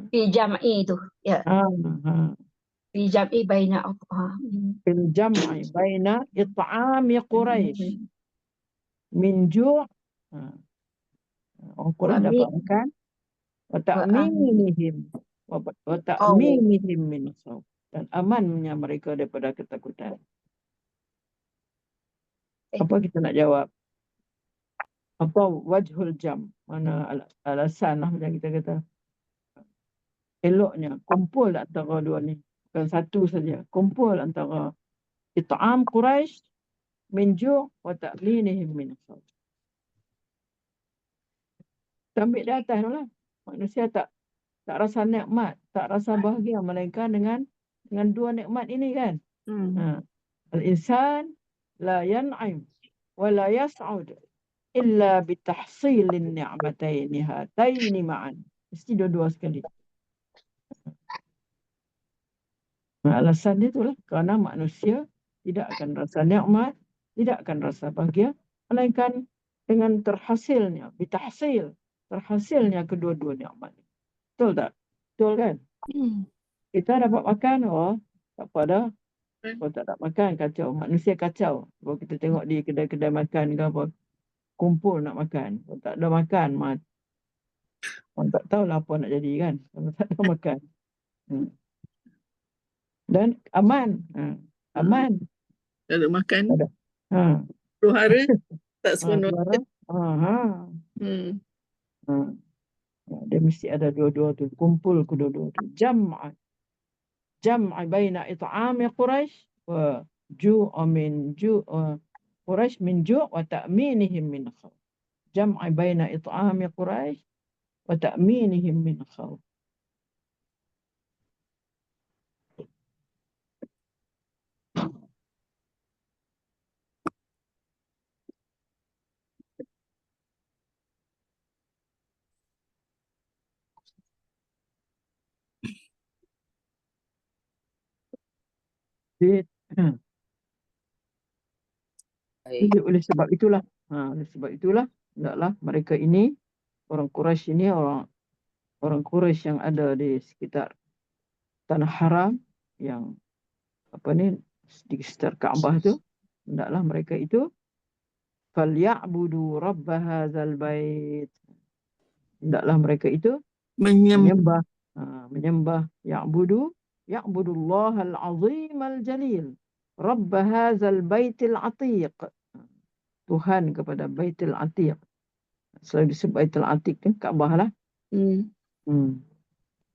Fi jam'i tu. Ya. Fi jam'i baina Fil jam'i baina it'ami Quraisy min ju' orang Quraisy dapat makan wa ta'minihim wa ta'minihim min khawf, dan amannya mereka daripada ketakutan. Apa kita nak jawab? Apa wajhul jam? Mana alasan lah macam kita kata. Eloknya kumpul antara dua ni. Bukan satu saja. Kumpul antara it'am Quraisy min ju' wa ta'minihim min khawf. Kita ambil di atas lah. Manusia tak rasa nikmat, tak rasa bahagia melainkan dengan dua nikmat ini kan. Al-insan la yan'im wa la yas'ud illa bitahsilin ni'mataini hataini ma'an. Mesti dua-dua sekali. Alasan dia itulah kerana manusia tidak akan rasa nikmat, tidak akan rasa bahagia melainkan dengan terhasilnya terhasilnya kedua-dua nikmat. Betul tak? Betul kan? Kita dapat makan, tak apa dah. Kalau tak dapat makan, kacau. Manusia kacau. Kalau kita tengok di kedai-kedai makan ke apa, kumpul nak makan. Kalau tak ada makan, orang tak tahulah apa nak jadi kan. Kalau tak ada makan. Dan aman. Aman. Tak ada makan. Ada. Suara tak sepenuh. Dia mesti ada dua-dua tu. Kumpul kedua-dua tu. Jam'a baina it'ami Quraisy wa ju'a min ju' Quraisy min ju' wa ta'minihim min khawf. Jam'a baina it'ami Quraisy wa ta'minihim min khawf. Oleh sebab itulah hendaklah mereka ini, orang Quraisy ini, orang Quraisy yang ada di sekitar tanah haram, yang di sekitar Kaabah tu, hendaklah mereka itu falyabudu rabb hadzal bait, hendaklah mereka itu menyembah ya'budullahal azim al jalil rabb hadzal baitil atiq, Tuhan kepada Baitul Atiq. Selalu disebut Baitul Atiq kan Kaabah lah.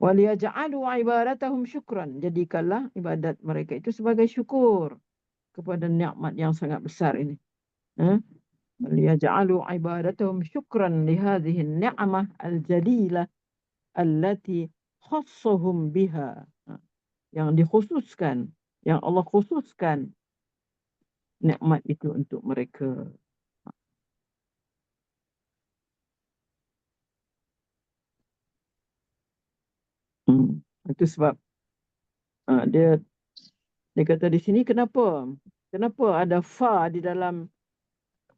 Wal yaj'alu ibadatahum syukran, jadikanlah ibadat mereka itu sebagai syukur kepada nikmat yang sangat besar ini. Wal yaj'alu ibadatahum syukran li hadhihi an-ni'mah al-jalilah allati khassahum biha, yang dikhususkan, yang Allah khususkan nikmat itu untuk mereka. Itu sebab dia kata di sini kenapa ada fa di dalam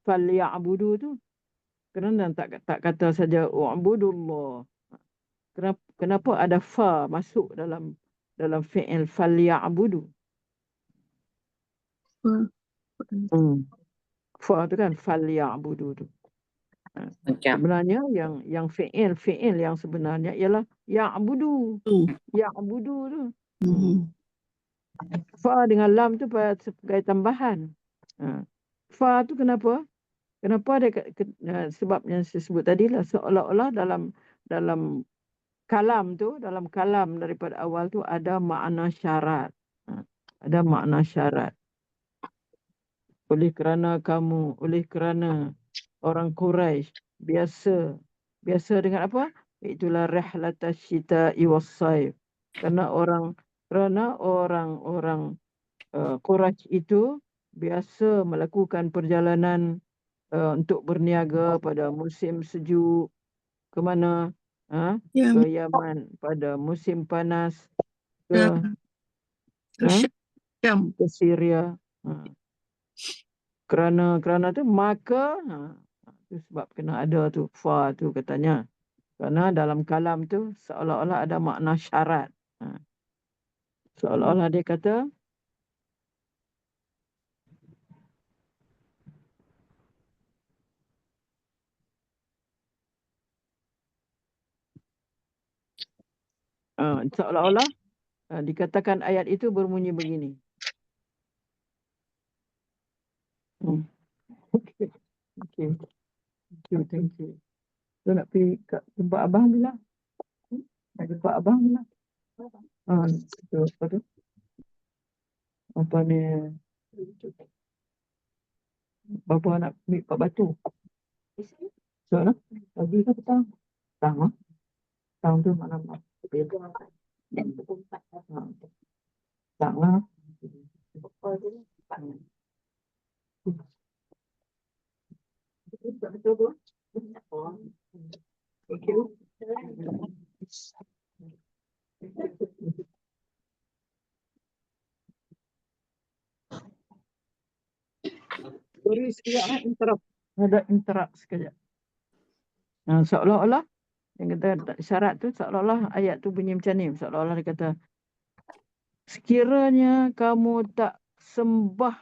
falya'budu tu, kerana tak kata saja wa'budullah. Kenapa ada fa masuk dalam fi'il falya'budu? Fa tu kan falya'budu tu. Sebenarnya yang fi'il yang sebenarnya ialah ya'budu. Ya'budu tu. Fa dengan lam tu sebagai tambahan. Fa tu kenapa? Kenapa dia sebab yang saya sebut tadi lah, seolah-olah dalam kalam tu, dalam kalam daripada awal tu ada makna syarat. Ada makna syarat. Oleh kerana orang Quraisy biasa dengan apa? Itulah rihlatas syita'i was-saif. Kerana orang-orang Quraisy itu biasa melakukan perjalanan untuk berniaga pada musim sejuk ke mana? Ya, Ke Yaman pada musim panas, ke Syam. Syam. ke Syria. Kerana tu maka tu sebab kena ada tu fa tu katanya. Kerana dalam kalam tu seolah-olah ada makna syarat. Seolah-olah dia kata seolah-olah dikatakan ayat itu berbunyi begini. Okey. Okey. Thank you. Tu nak pergi kat tempat abang bila? Nak jumpa abang bila? Tu apa tu? Apa ni? Bapa nak ambil Pak Batu. So, no? Pagi ke petang? Petang, ah. Petang tu malam. Petang lah. Betul tu? Okey. Sorry sekejap, interrupt. Ada interrupt sekejap. Seolah-olah yang kata syarat tu seolah-olah ayat tu bunyi macam ni. Seolah-olah dia kata sekiranya kamu tak sembah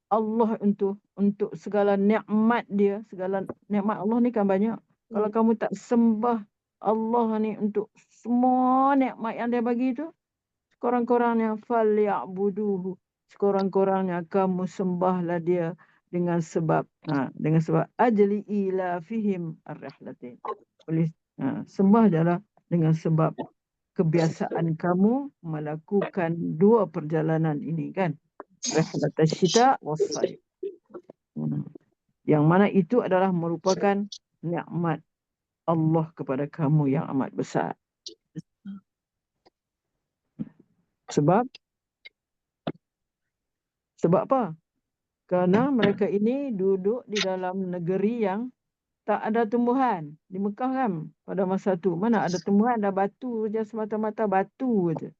Allah untuk segala nikmat dia, segala nikmat Allah ni kan banyak. Kalau kamu tak sembah Allah ni untuk semua nikmat yang dia bagi tu, sekurang-kurangnya falyabuduhu. Sekurang-kurangnya kamu sembahlah dia dengan sebab ajli ila fihim ar-rihlatain. Boleh sembah adalah dengan sebab kebiasaan kamu melakukan dua perjalanan ini kan. Rihlatas syita was-saif. Yang mana itu adalah merupakan nikmat Allah kepada kamu yang amat besar. Sebab apa? Kerana mereka ini duduk di dalam negeri yang tak ada tumbuhan. Di Mekah kan pada masa tu. Mana ada tumbuhan, ada batu je, semata-mata batu je.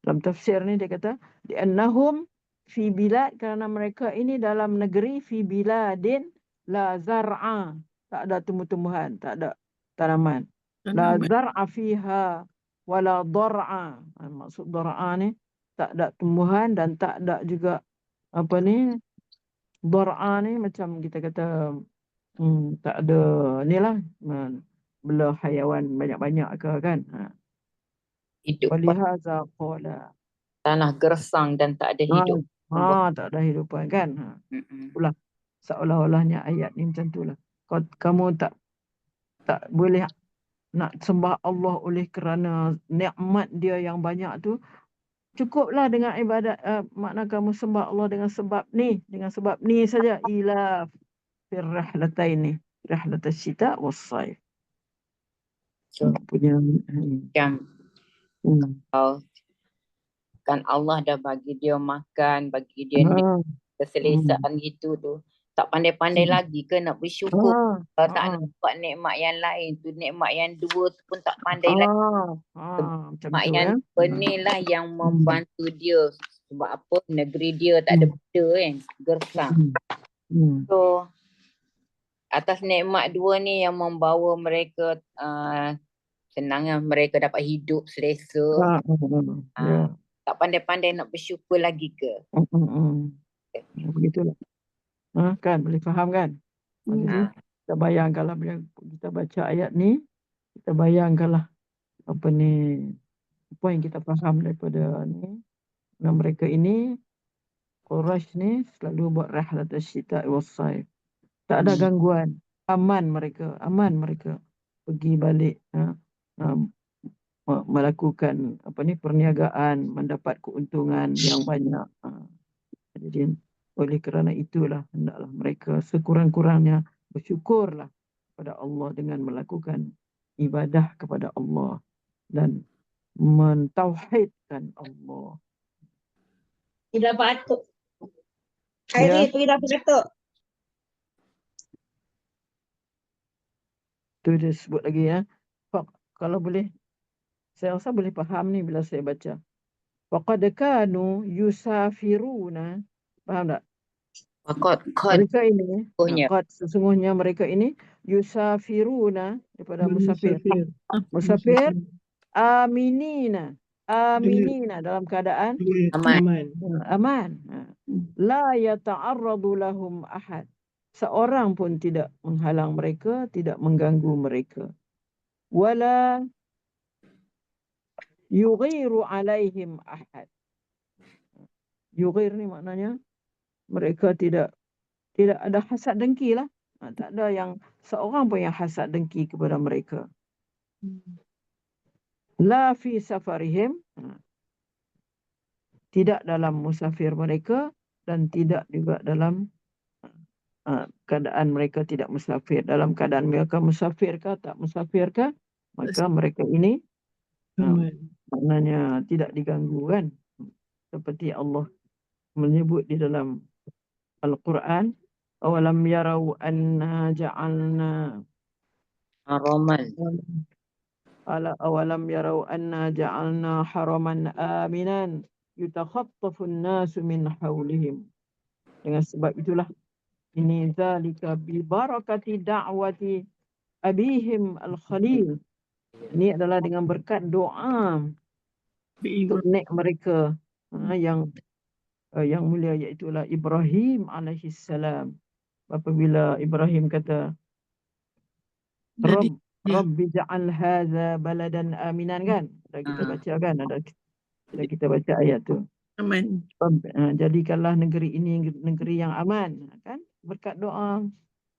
Dalam tafsir ni dia kata, li'annahum fi bilad, kerana mereka ini dalam negeri fi biladin la zar'a. Tak ada tumbuh-tumbuhan, tak ada tanaman. La zar'a fiha wala dar'a. Maksud dar'a ni tak ada tumbuhan dan tak ada juga apa ni, dar'a ni macam kita kata tak ada ni lah, bela haiwan banyak-banyak ke kan. Hidup Walihaza qala. tanah gersang dan tak ada hidup. Tak ada hidupan kan. Itulah seolah-olahnya ayat ni macam itulah. Kamu tak boleh nak sembah Allah oleh kerana nikmat dia yang banyak tu. Cukuplah dengan ibadat, makna kamu sembah Allah dengan sebab ni saja. Ila fir rihlataini, rihlatas syita was-saif. Punya Macam kan Allah dah bagi dia makan, bagi dia keselesaan gitu tu. Tak pandai-pandai lagi ke nak bersyukur. Kalau tak nak buat nikmat yang lain tu, nikmat yang dua tu pun tak pandai lagi. Nikmat yang dua ni lah yang membantu dia. Sebab apa? Negeri dia tak ada benda kan, gersang. So atas nikmat dua ni yang membawa mereka senangnya mereka dapat hidup selesa. Tak pandai-pandai nak bersyukur lagi ke? Begitulah. Kan boleh faham kan? Kita bayangkanlah bila kita baca ayat ni, kita bayangkanlah apa yang kita faham daripada ni. Nah, mereka ini Quraisy ni selalu buat rihlatas syita was-saif. Tak ada gangguan, aman mereka pergi balik melakukan perniagaan, mendapat keuntungan yang banyak. Jadi Oleh kerana itulah hendaklah mereka sekurang-kurangnya bersyukurlah kepada Allah dengan melakukan ibadah kepada Allah dan mentauhidkan Allah. Tidak batuk. Ya. Pergi dah batuk. Itu dia sebut lagi ya. Kalau boleh, saya rasa boleh faham ni bila saya baca. Faqad kanu yusafiruna. Faham tak? Mereka ini, sesungguhnya mereka ini yusafiruna daripada musafir. Musafir aminina. Aminina dalam keadaan aman. La yata'arradu lahum ahad. Seorang pun tidak menghalang mereka, tidak mengganggu mereka. Wala yughiru alaihim ahad. Yughir ni maknanya mereka tidak ada hasad dengki lah. Tak ada yang seorang pun yang hasad dengki kepada mereka. La fi safarihim. Tidak dalam musafir mereka dan tidak juga dalam keadaan mereka tidak musafir. Dalam keadaan mereka musafirkah, tak musafirkah, maka mereka ini maknanya tidak diganggu kan. Seperti Allah menyebut di dalam Al-Quran, awalam yarau anna ja'alna haraman. Awalam yarau anna ja'alna haraman aminan yutakhattafu an-nasu min hawlihim. Dengan sebab itulah ini zalika bi barakati da'wati abihim al-khalil. Ini adalah dengan berkat doa untuk nek mereka yang mulia, iaitu Ibrahim alaihi salam. Apabila Ibrahim kata Rabbi ja'al hadza baladan aminan kan? Dah kita baca kan? Dah kita baca ayat tu. Aman. Jadikanlah negeri ini negeri yang aman kan? Berkat doa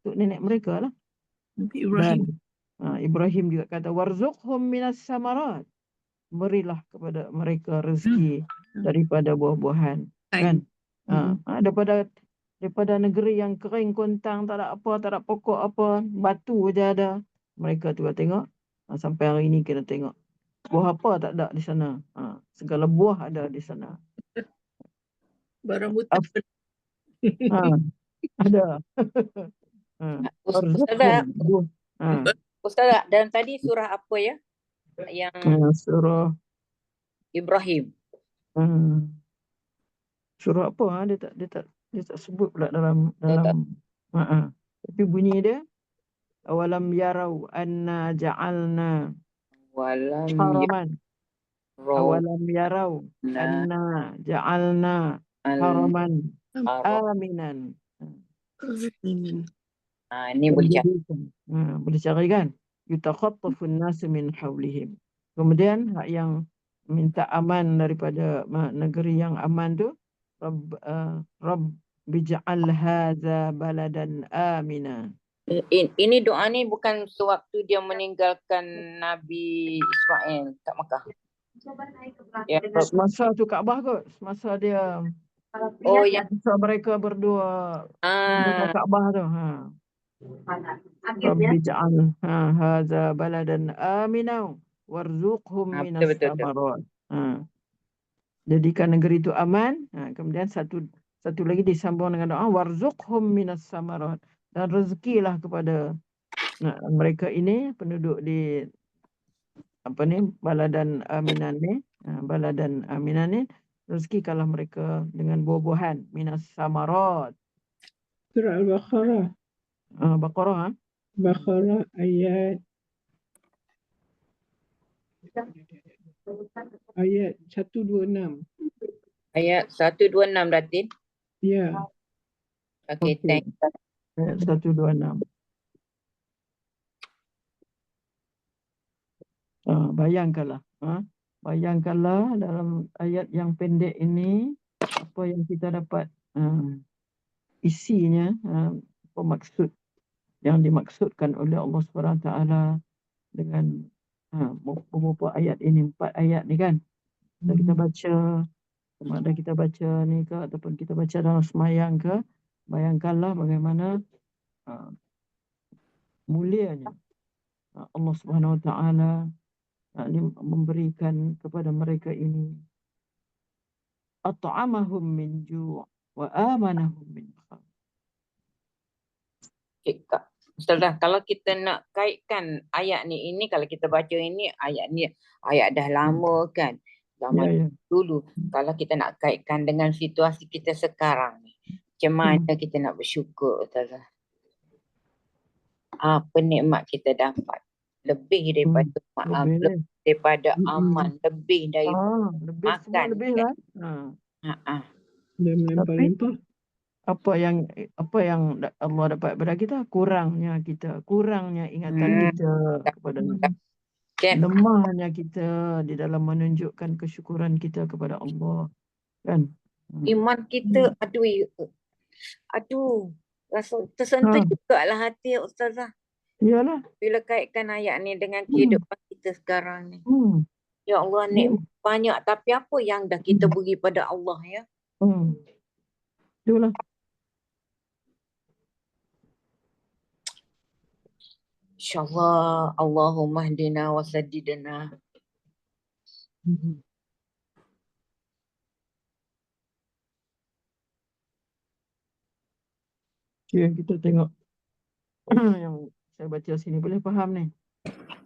untuk nenek mereka lah. Ibrahim. Dan Ibrahim juga kata warzuqhum minas samarat. Berilah kepada mereka rezeki daripada buah-buahan kan. Daripada negeri yang kering kontang, tak ada apa, tak ada pokok apa, batu aja ada. Mereka tu tengok sampai hari ini kita tengok buah apa tak ada di sana. Segala buah ada di sana. Barang hutan. Ada. Ustazah, dan tadi surah apa ya? Yang surah Ibrahim. Surah apa? Dia tak sebut pula dalam tapi bunyi dia awalam yarau anna ja'alna haraman. Awalam yarau anna ja'alna haraman aminan. Ini boleh cari. Boleh cari kan? Yutakhattafun nasu min hawlihim. Kemudian hak yang minta aman daripada negeri yang aman tu, Rabb bij'al hadza baladan amina. Ini doa ni bukan sewaktu dia meninggalkan Nabi Ismail kat Makkah. Semasa tu Kaabah kot. Semasa dia semasa mereka berdua menjaga Kaabah tu. Rabbi ja'al hadza baladan amina warzuqhum minas samarat. Jadikan negeri itu aman. Kemudian satu lagi disambung dengan doa warzuqhum minas samarat, dan rezekilah kepada mereka ini penduduk di baladan aminan ni, rezekikanlah mereka dengan buah-buahan minas samarat. Surah Al-Baqarah. Baqarah Baqarah ayat 126. Ayat 126 Datin. Ya. Okay, thanks. Ayat 126. Bayangkanlah dalam ayat yang pendek ini apa yang kita dapat isinya, apa maksud yang dimaksudkan oleh Allah SWT dengan beberapa ayat ini, 4 ayat ni kan. Dan kita baca sama ada kita baca ni ke ataupun kita baca dalam semayang ke, bayangkanlah bagaimana mulianya Allah Subhanahu Wa Taala memberikan kepada mereka ini at'amahum min ju' wa amanahum min khauf. Okay, Kak. Ustazah, kalau kita nak kaitkan ayat ni, ini kalau kita baca ini, ayat dah lama kan, zaman dulu. Kalau kita nak kaitkan dengan situasi kita sekarang ni, macam mana kita nak bersyukur, Ustazah? Apa nikmat kita dapat? Lebih daripada lebih daripada aman, lebih daripada lebih, semua lebih lah. Dia melimpah-limpah. Apa yang Allah dapat pada kita, kurangnya ingatan kita kepada lemahnya kita di dalam menunjukkan kesyukuran kita kepada Allah, kan? Iman kita, aduh, rasa tersentuh juga lah hati Ustazah. Iyalah. Bila kaitkan ayat ni dengan kehidupan kita sekarang ni. Ya Allah, nikmat banyak, tapi apa yang dah kita beri pada Allah ya? Itulah. InsyaAllah, Allahumma hdina wa saddidna. Okay, kita tengok yang saya baca sini, boleh faham ni.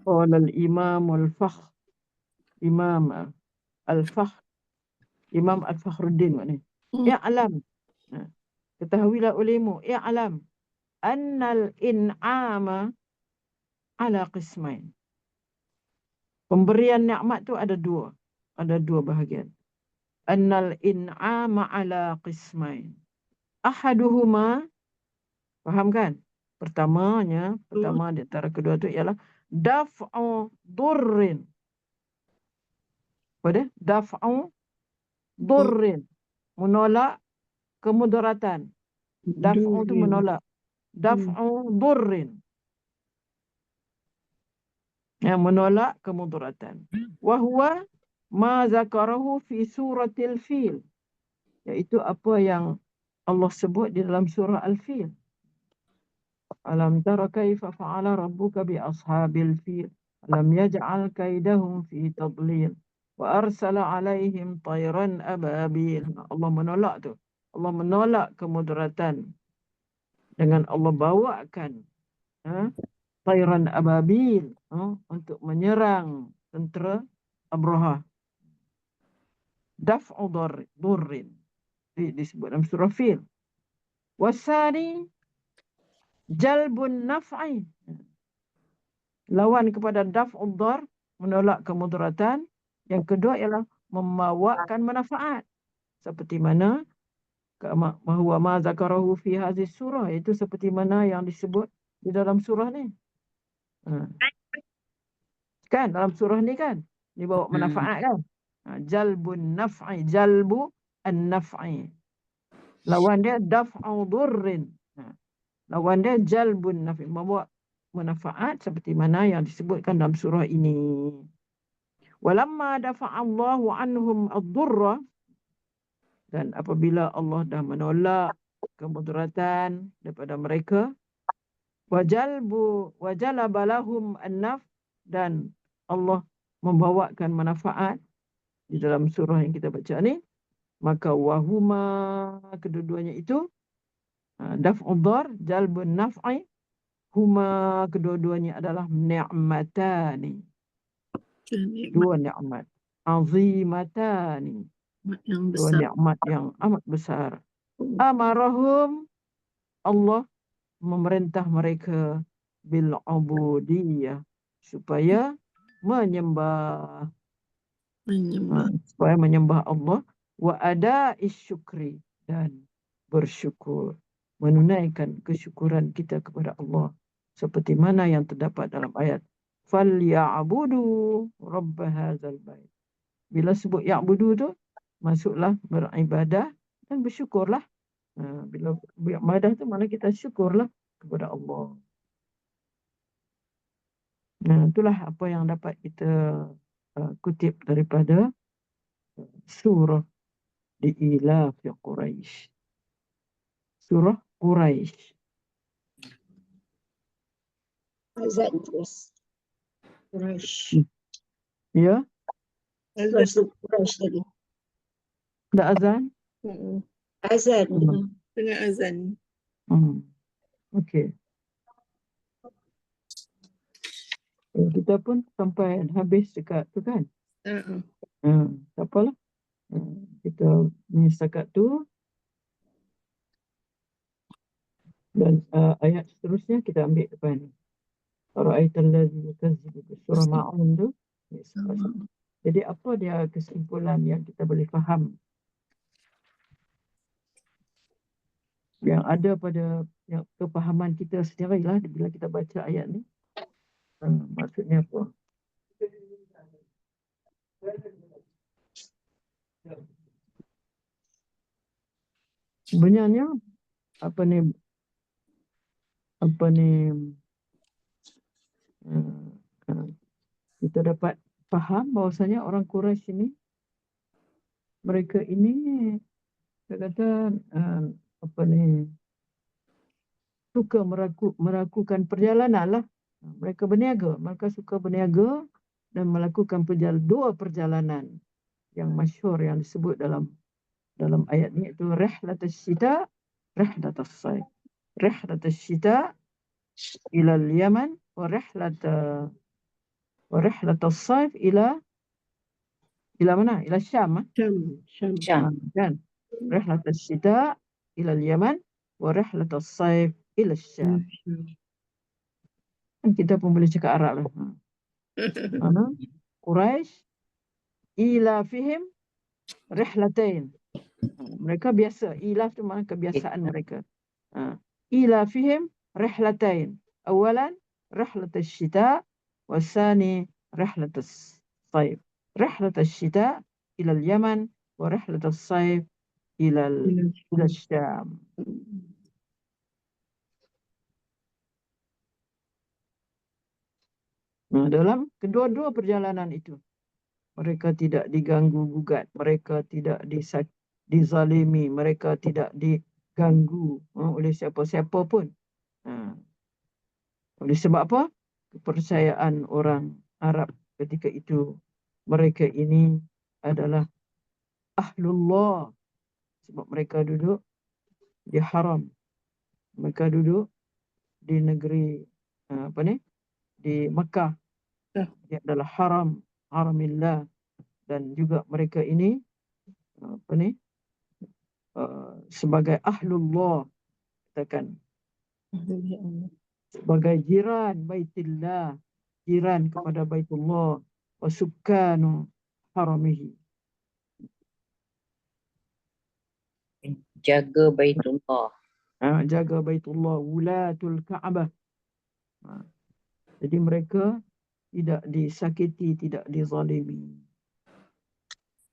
Qala al-imam al-fakhr, Imam al-Fakhr, Imam al-Fakhruddin maknanya. I'lam, ketahuilah olehmu, i'lam annal in'ama ala qismain. Pemberian nikmat tu ada dua bahagian. Annal in'ama ala qismain. Ahaduhuma, faham kan? Pertama di antara kedua tu ialah daf'u durrin. Apa dia? Daf'u durrin. Menolak kemudaratan. Daf'u tu menolak. Daf'u durrin. Yang menolak kemudaratan. Wahuwa ma zakarahu fi suratil fil. Iaitu apa yang Allah sebut di dalam surah Al-Fil. Alam tara kaifa fa'ala rabbuka bi ashabil fil. Alam yaj'al kaidahum fi tadlil. Wa arsala alaihim tayran ababil. Allah menolak tu. Allah menolak kemudaratan. Dengan Allah bawakan tayran ababil untuk menyerang tentera Abraha. Daf'u durrin. Disebut dalam surah Fil. Wasani jalbun naf'i. Lawan kepada daf'u dar, menolak kemudaratan. Yang kedua ialah membawakan manfaat. Seperti mana bahwa ma zakarahu fi hadhihi surah, itu seperti mana yang disebut di dalam surah ni. Kan dalam surah ni kan dibawa manfaat kan. Jalbun naf'i, jalbu an-naf'i. Lawan dia daf'u durrin. Lawan dia jalbun naf'i, membawa manfaat seperti mana yang disebutkan dalam surah ini. Walamma dafa'allahu anhum ad-durra, dan apabila Allah dah menolak kemudaratan daripada mereka, wajalaba lahum an-naf, dan Allah membawakan manfaat di dalam surah yang kita baca ni, maka wahuma, kedua-duanya itu daf'ud dar, jalbun naf'i, huma, kedua-duanya adalah ni'matani, dua nikmat, azimatani, dua nikmat yang amat besar. Amarahum, Allah memerintah mereka bil ubudiyah, supaya menyembah Allah, wa ada'is syukri, dan bersyukur, menunaikan kesyukuran kita kepada Allah seperti mana yang terdapat dalam ayat falya'budu rabb hadzal bait. Bila sebut ya'budu tu, masuklah beribadah dan bersyukurlah. Bila beribadah tu mana kita syukurlah kepada Allah. Itulah apa yang dapat kita kutip daripada surah Li'ilafi Quraisy. Surah Quraisy. Azan terus. Quraisy. Ya, Azan Quraisy tadi. dah azan? Azan. Tengah azan. Okey. Kita pun sampai habis dekat tu kan? Tak apalah. Kita ni setakat tu. Dan ayat seterusnya kita ambil depan ni. Ara'aital ladzi yukazzibu bisurah Ma'un tu. Jadi apa dia kesimpulan yang kita boleh faham? Yang ada pada yang kefahaman kita sendirilah bila kita baca ayat ni. Maksudnya apa? Sebenarnya apa ni kita dapat faham bahawasanya orang Quraisy ini mereka ini saya kata suka melakukan perjalanan lah. Mereka berniaga, mereka suka berniaga dan melakukan dua perjalanan yang masyhur yang disebut dalam ayat ni, iaitu rihlatus syita, rihlatus saif. Rihlatus syita ila al-Yaman wa rihlatus saif ila mana? Ila Syam. Syam. Kan? Rihlatus syita ila al-Yaman wa rihlatus saif ila Syam. Kita pun boleh cakap Arab lah. Quraisy ila fihim rihlatain. Mereka biasa, ilaf tu makna kebiasaan mereka. Ila fihim rihlatain. Awalan rihlatus syita wasani rihlatus saif. Rihlatus syita ila al-Yaman wa rihlatus saif ila Syam. Dalam kedua-dua perjalanan itu mereka tidak diganggu gugat, mereka tidak dizalimi, mereka tidak diganggu oleh siapa-siapa pun. Oleh sebab apa? Kepercayaan orang Arab ketika itu, mereka ini adalah Ahlullah. Sebab mereka duduk di haram. Mereka duduk di negeri di Mekah. Dia adalah haramillah. Dan juga mereka ini sebagai Ahlullah, katakan sebagai jiran Baitillah, jiran kepada Baitullah, wa sukkanu haramihi, jaga Baitullah. Jaga Baitullah, wulatul Ka'bah. Jadi mereka tidak disakiti, tidak dizalimi.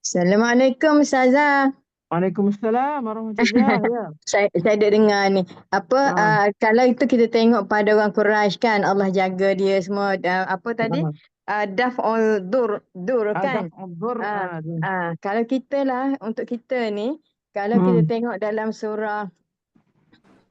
Assalamualaikum Ustazah. Waalaikumsalam warahmatullahi wabarakatuh. Saya ada dengar ni. Kalau itu kita tengok pada orang Quraisy kan, Allah jaga dia semua. Tadi? Daf'ul dur kan? Kalau kita lah, untuk kita ni, kalau kita tengok dalam surah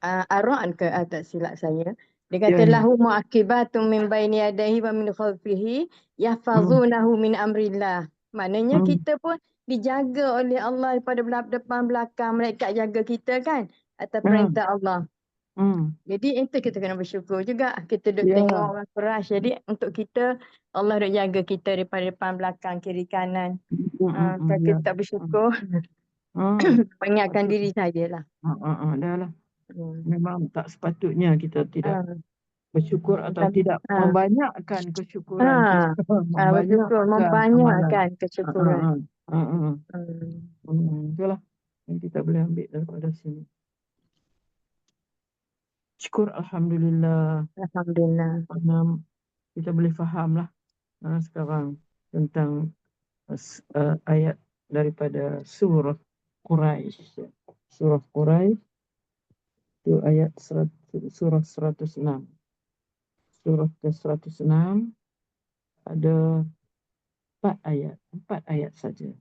Ar-Ra'd ke, tak silap saya. Dia kata lahu mu'aqibatun min baini yadayhi wa min khalfihi yahfazunahu min amrillah. Maknanya kita pun dijaga oleh Allah daripada depan belakang, malaikat jaga kita kan, atas perintah Allah. Jadi itu kita kena bersyukur juga. Kita duk tengok orang Quraisy. Jadi untuk kita, Allah duk jaga kita daripada depan belakang, kiri kanan. Kalau kita tak bersyukur, mengingatkan diri sajalah. Dah lah. Memang tak sepatutnya kita tidak bersyukur atau tidak membanyakkan kesyukuran kita. Membanyakkan kesyukuran. Itulah yang kita boleh ambil daripada sini. Syukur Alhamdulillah. Alhamdulillah. Kita boleh faham lah sekarang tentang ayat daripada surah Quraisy. Surah Quraisy itu ayat surah 106. Surah ke-106 ada 4 ayat saja.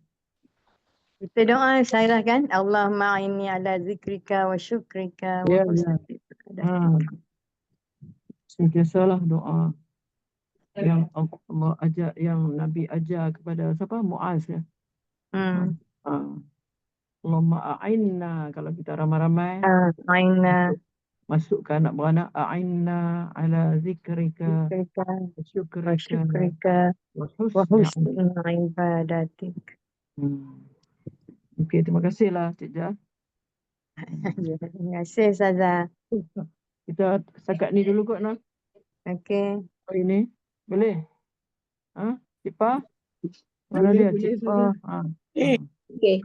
Kita doa Sairah kan. Allahumma inni ala zikrika wa syukrika wa Ya, ya. husni ibadatik. Sentiasalah doa yang Allah ajar, yang Nabi ajar kepada siapa? Muaz ya. Hmm. Allahumma a'inna, kalau kita ramai-ramai Aina masuk ke anak beranak, a'inna ala zikrika zikrika wa wa syukrika syukrika wa wa husni husni ibadatik. Okey, terima kasihlah Cik Jah. Terima kasih Ustazah. Kita setakat ni dulu kot nak. Okey. Hari ni boleh? Cik Pa? Mana Boleh, dia boleh, Cik Pa? Okey.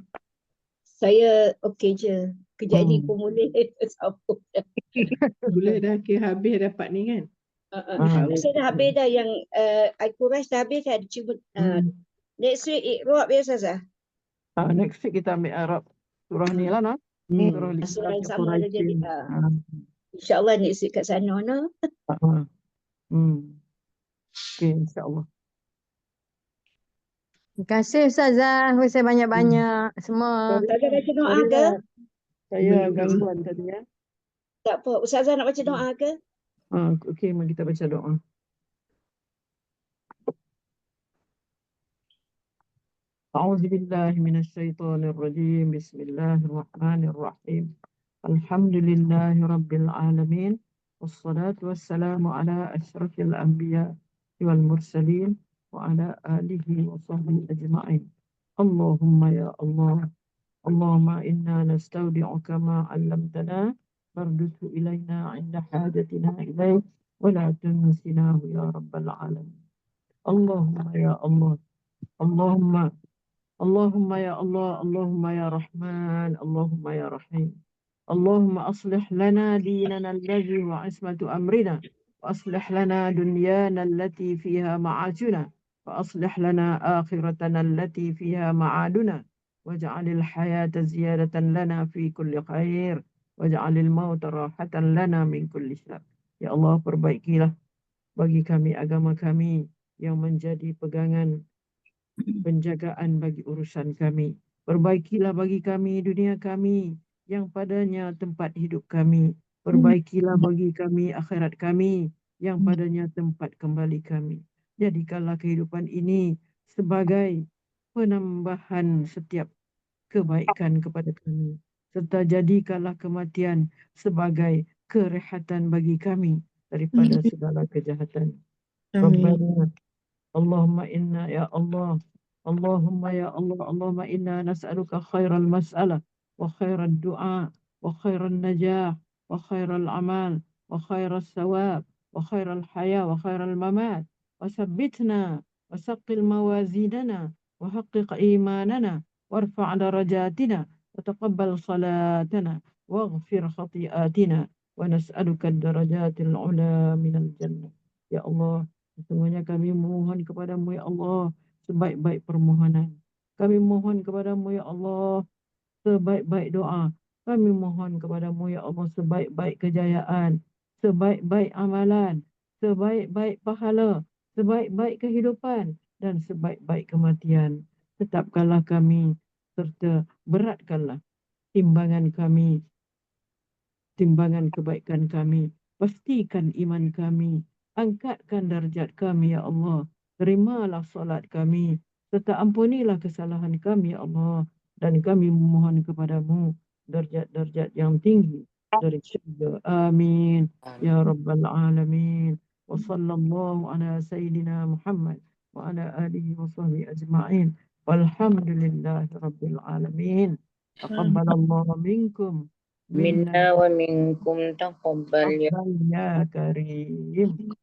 Saya okey je. Kejap ni pun boleh sambung. Boleh dah kira habis dapat ni kan. Saya dah habis dah yang Al-Quraish dah habis kan. Cuma next week Iqra' ya Ustazah. Next week kita ambil Arab surah ni lah nak. Surah Surah yang Lisan sama dah jadi. Quraisy. InsyaAllah next week kat sana no. Okey, insya-Allah. Terima kasih Ustazah. Saya banyak-banyak semua. Ustazah baca doa Sorry ke? lah, saya Belum. gangguan tadi ya. Tak apa. Ustazah nak baca doa ke? Okey, mari kita baca doa. أعوذ بالله من الشيطان الرجيم بسم الله الرحمن الرحيم الحمد لله رب العالمين والصلاة والسلام على أشرف الأنبياء والمرسلين وعلى آله وصحبه أجمعين اللهم يا الله اللهم إنا نستودعك ما علمتنا فارده إلينا عند حاجتنا إليه ولا تنسناه يا رب العالمين اللهم يا الله اللهم يا الله اللهم يا رحمن اللهم يا رحيم اللهم أصلح لنا ديننا الذي هو عصمة أمرنا وأصلح لنا دنيانا التي فيها معاشنا وأصلح لنا آخرتنا التي فيها معادنا واجعل الحياة زيادة لنا في كل خير واجعل الموت راحة لنا من كل شر. Ya Allah, perbaikilah bagi kami agama kami yang menjadi pegangan penjagaan bagi urusan kami. Perbaikilah bagi kami dunia kami yang padanya tempat hidup kami. Perbaikilah bagi kami akhirat kami yang padanya tempat kembali kami. Jadikanlah kehidupan ini sebagai penambahan setiap kebaikan kepada kami. Serta jadikanlah kematian sebagai kerehatan bagi kami daripada segala kejahatan. Rabbana Allahumma inna ya Allah Allahumma ya Allah Allahumma inna nas'aluka khairal mas'alah wa khairal du'a wa khairal najah wa khairal amal wa khairal sawab wa khairal haya wa khairal mamat wa sabbitna wa saqqil mawazinana wa haqqiq imanana warfa' darajatina wa taqabbal salatana waghfir khati'atina wa nas'aluka ad-darajatil ula minal jannah. Ya Allah, sesungguhnya kami mohon kepadamu ya Allah sebaik-baik permohonan. Kami mohon kepadamu ya Allah sebaik-baik doa. Kami mohon kepadamu ya Allah sebaik-baik kejayaan, sebaik-baik amalan, sebaik-baik pahala, sebaik-baik kehidupan dan sebaik-baik kematian. Tetapkanlah kami serta beratkanlah timbangan kami, timbangan kebaikan kami. Pastikan iman kami. Angkatkan darjat kami, ya Allah. Terimalah solat kami. Serta ampunilah kesalahan kami, ya Allah. Dan kami memohon kepadamu darjat-darjat yang tinggi dari syurga. Amin. Ya Rabbal Alamin. Wa sallallahu ala Sayyidina Muhammad wa ala alihi wa sahbihi ajma'in. Walhamdulillahi Rabbil Alamin. Taqabbalallahu minkum. Minna wa minkum taqabbal ya Ya Karim.